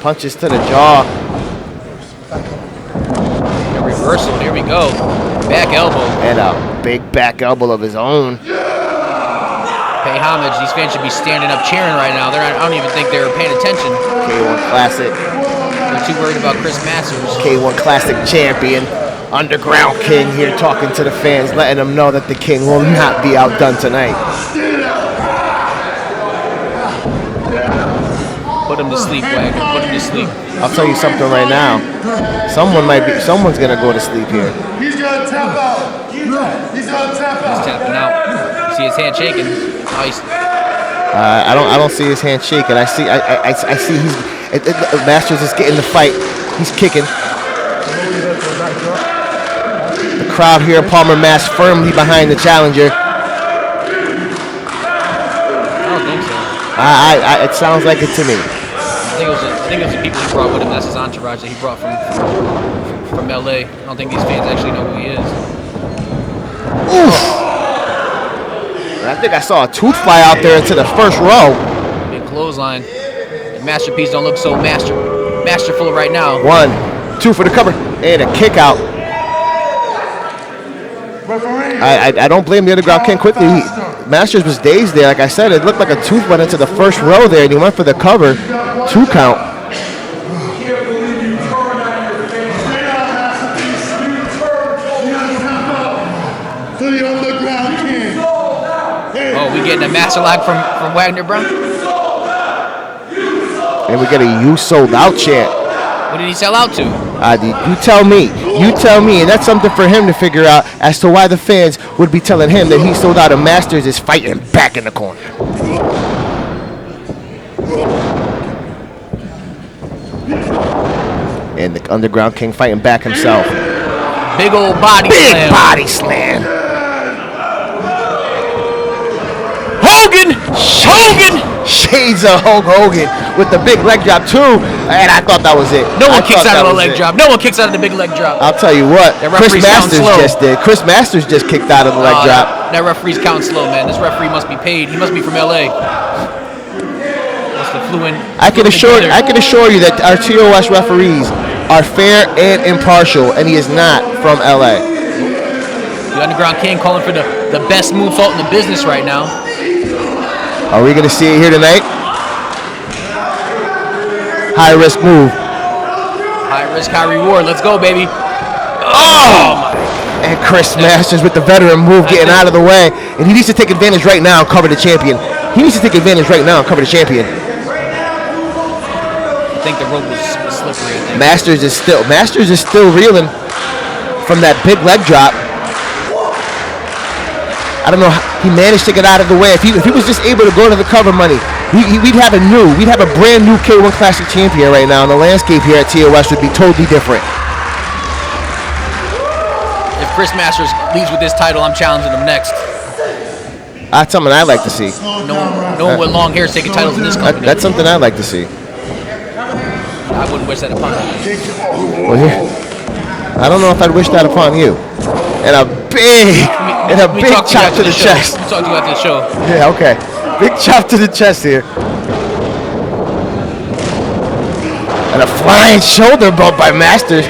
Punches to the jaw. A reversal. Here we go. Back elbow. And a big back elbow of his own. Pay homage. These fans should be standing up cheering right now. I don't even think they were paying attention. K1 Classic. They're too worried about Chris Masters. K1 Classic champion. Underground King here talking to the fans, letting them know that the King will not be outdone tonight. Put him to sleep, Wagner. Put him to sleep. I'll tell you something right now. Someone's gonna go to sleep here. He's gonna tap out. He's gonna tap out. He's tapping out. You see his hand shaking. Oh, he's I don't see his hand shaking. I see Masters is getting the fight. He's kicking. The crowd here, Palmer Mass firmly behind the challenger. I don't think so. It sounds like it to me. I think it was the people he brought with him. That's his entourage that he brought from LA. I don't think these fans actually know who he is. Oof. I think I saw a tooth fly out there into the first row. Big clothesline. The Masterpiece don't look so masterful right now. 1, 2 for the cover, and a kick out. I don't blame the Underground King quickly. Masters was dazed there. Like I said, it looked like a tooth went into the first row there, and he went for the cover. 2 count. To the Underground King. Oh, we getting a master lock from Wagner Brown? And we get a "You Sold Out" chant. What did he sell out to? You tell me. You tell me. And that's something for him to figure out as to why the fans would be telling him that he sold out and Masters is fighting back in the corner. And the Underground King fighting back himself. Big old body Big slam. body slam. Hogan! Shades of Hulk Hogan with the big leg drop too. And I thought that was it. No one I kicks thought out of that the was leg it. drop. No one kicks out of the big leg drop. I'll tell you what. That Chris referee's counting Masters slow. just did. Chris Masters just kicked out of the leg drop. That referee's counting slow, man. This referee must be paid. He must be from LA. Must have flew in. I can assure you that our TOS referees are fair and impartial, and he is not from LA. The Underground King calling for the best moonsault in the business right now. Are we going to see it here tonight? High risk move. High risk, high reward. Let's go, baby. Oh! And Chris Masters with the veteran move getting out of the way. And he needs to take advantage right now and cover the champion. He needs to take advantage right now and cover the champion. I think the rope was slippery, I think. Masters is still reeling from that big leg drop. I don't know how he managed to get out of the way. If he was just able to go to the cover money, we'd have a brand new K1 Classic champion right now, and the landscape here at TOS would be totally different. If Chris Masters leads with this title, I'm challenging him next. That's something I'd like to see. No one with long hair is taking titles in this company. That's something I'd like to see. I wouldn't wish that upon him. Well, here, I don't know if I'd wish that upon you. And a big chop to the chest. We'll talk to you after the show. Yeah, okay. Big chop to the chest here. And a flying shoulder bump by Masters.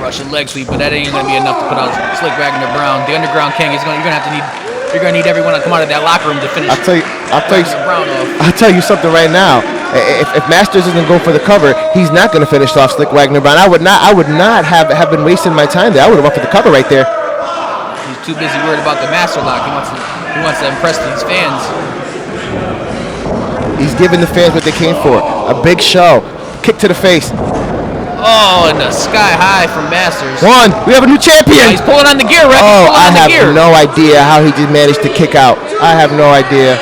Russian leg sweep, but that ain't gonna be enough to put out Slick Wagner Brown. The Underground King is you're gonna need everyone to come out of that locker room to finish. I'll tell you Brown off. I'll tell you something right now. If Masters doesn't go for the cover, he's not going to finish off Slick Wagner Brown. I would not have been wasting my time there. I would have went for the cover right there. He's too busy worried about the master lock. He wants to impress these fans. He's giving the fans what they came for. A big show. Kick to the face. Oh, and a sky high from Masters. One. We have a new champion. He's pulling on the gear, Ref. Oh, I have no idea how he just managed to kick out. I have no idea.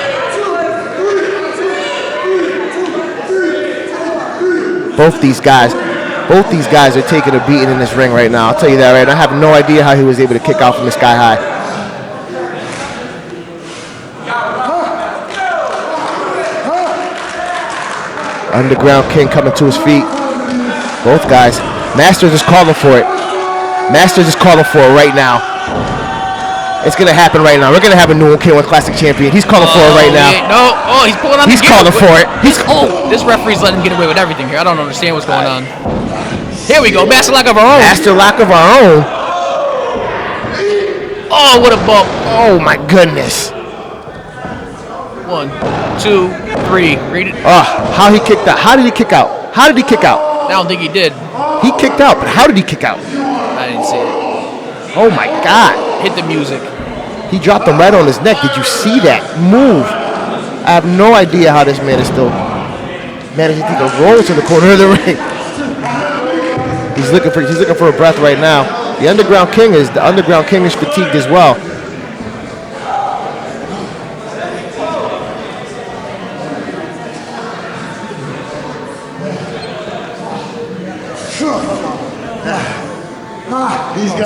Both these guys are taking a beating in this ring right now. I'll tell you that right now. I have no idea how he was able to kick out from the sky high. Underground King coming to his feet. Both guys. Masters is calling for it. Masters is calling for it right now. It's going to happen right now. We're going to have a new K1 Classic champion. He's calling for it right now. No. Oh, he's pulling on the gear. He's calling for it. This referee's letting him get away with everything here. I don't understand what's going on. Here we go. Master lock of our own. Master lock of our own. Oh, what a bump. Oh, my goodness. 1, 2, 3. Read it. Oh, how he kicked out. How did he kick out? How did he kick out? I don't think he did. He kicked out, but how did he kick out? I didn't see it. Oh, my God. Hit the music. He dropped him right on his neck. Did you see that move? I have no idea how this man is still managing to take a roll to the corner of the ring. He's looking for a breath right now. The Underground King is fatigued as well.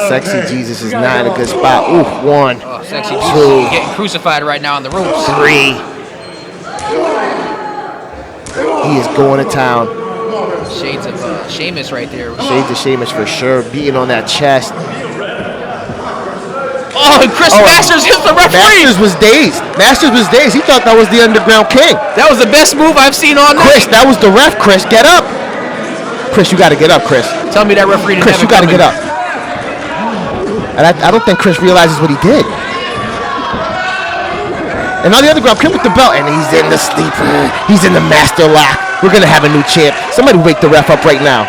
Sexy Jesus is not in a good spot. Ooh, 1, Oh, Sexy 2, Jesus getting crucified right now on the ropes. 3. He is going to town. Shades of Sheamus right there. Shades of Sheamus for sure, beating on that chest. Oh, and Chris Masters hits the referee. Masters was dazed. He thought that was the Underground King. That was the best move I've seen all night. Chris, that was the ref. Chris, get up. Chris, you got to get up, Chris. Tell me that referee didn't Chris, have you got to it get coming. up. And I don't think Chris realizes what he did. And now the Underground King with the belt, and he's in the sleeper. He's in the master lock. We're going to have a new champ. Somebody wake the ref up right now.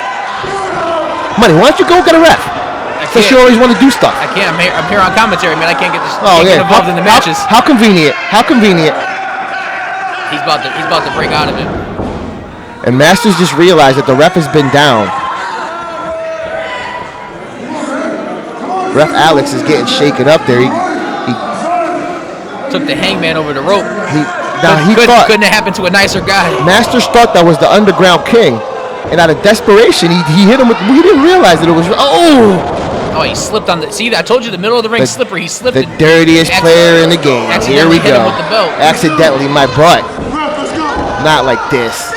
Money, why don't you go get a ref? Since you always want to do stuff. I can't. I'm here on commentary, man. I can't get this. Can't get involved in the matches. How convenient. How convenient. He's about to break out of it. And Masters just realized that the ref has been down. Ref Alex is getting shaken up there. He took the Hangman over the rope. Couldn't have happened to a nicer guy. Masters thought that was the Underground King, and out of desperation, he hit him with. He didn't realize that it was. Oh, he slipped on the. See, I told you the middle of the ring slipper. He slipped. The dirtiest player in the game. Here we hit him go. with the belt. Accidentally, my butt. Not like this.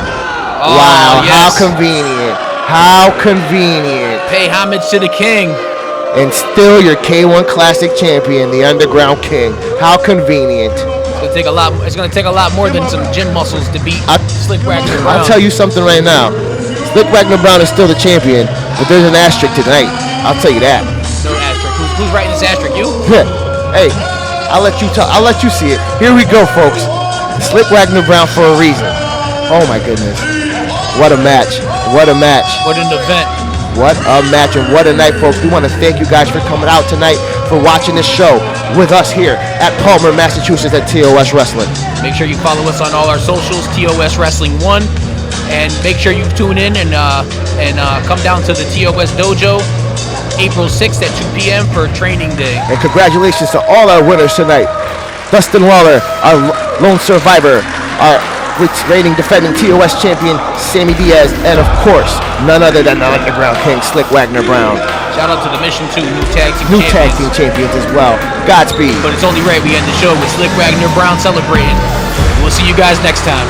Oh, wow, yes. how convenient. How convenient. Pay homage to the king. And still your K1 Classic champion, the Underground King. How convenient. It's gonna take a lot more than some gym muscles to beat Slick Wagner Brown. I'll tell you something right now. Slick Wagner Brown is still the champion, but there's an asterisk tonight. I'll tell you that. No asterisk. Who's writing this asterisk? You? Hey, I'll let you see it. Here we go, folks. Slick Wagner Brown for a reason. Oh my goodness. What a match. What a match. What an event. What a match and what a night, folks. We want to thank you guys for coming out tonight, for watching this show with us here at Palmer, Massachusetts at TOS Wrestling. Make sure you follow us on all our socials, TOS Wrestling 1. And make sure you tune in and come down to the TOS Dojo April 6th at 2 p.m. for training day. And congratulations to all our winners tonight. Dustin Waller, our lone survivor, our reigning defending TOS champion, Sammy Diaz, and of course, none other than the Underground King, Slick Wagner Brown. Shout out to the Mission 2 new tag team champions as well. Godspeed. But it's only right we end the show with Slick Wagner Brown celebrating. We'll see you guys next time.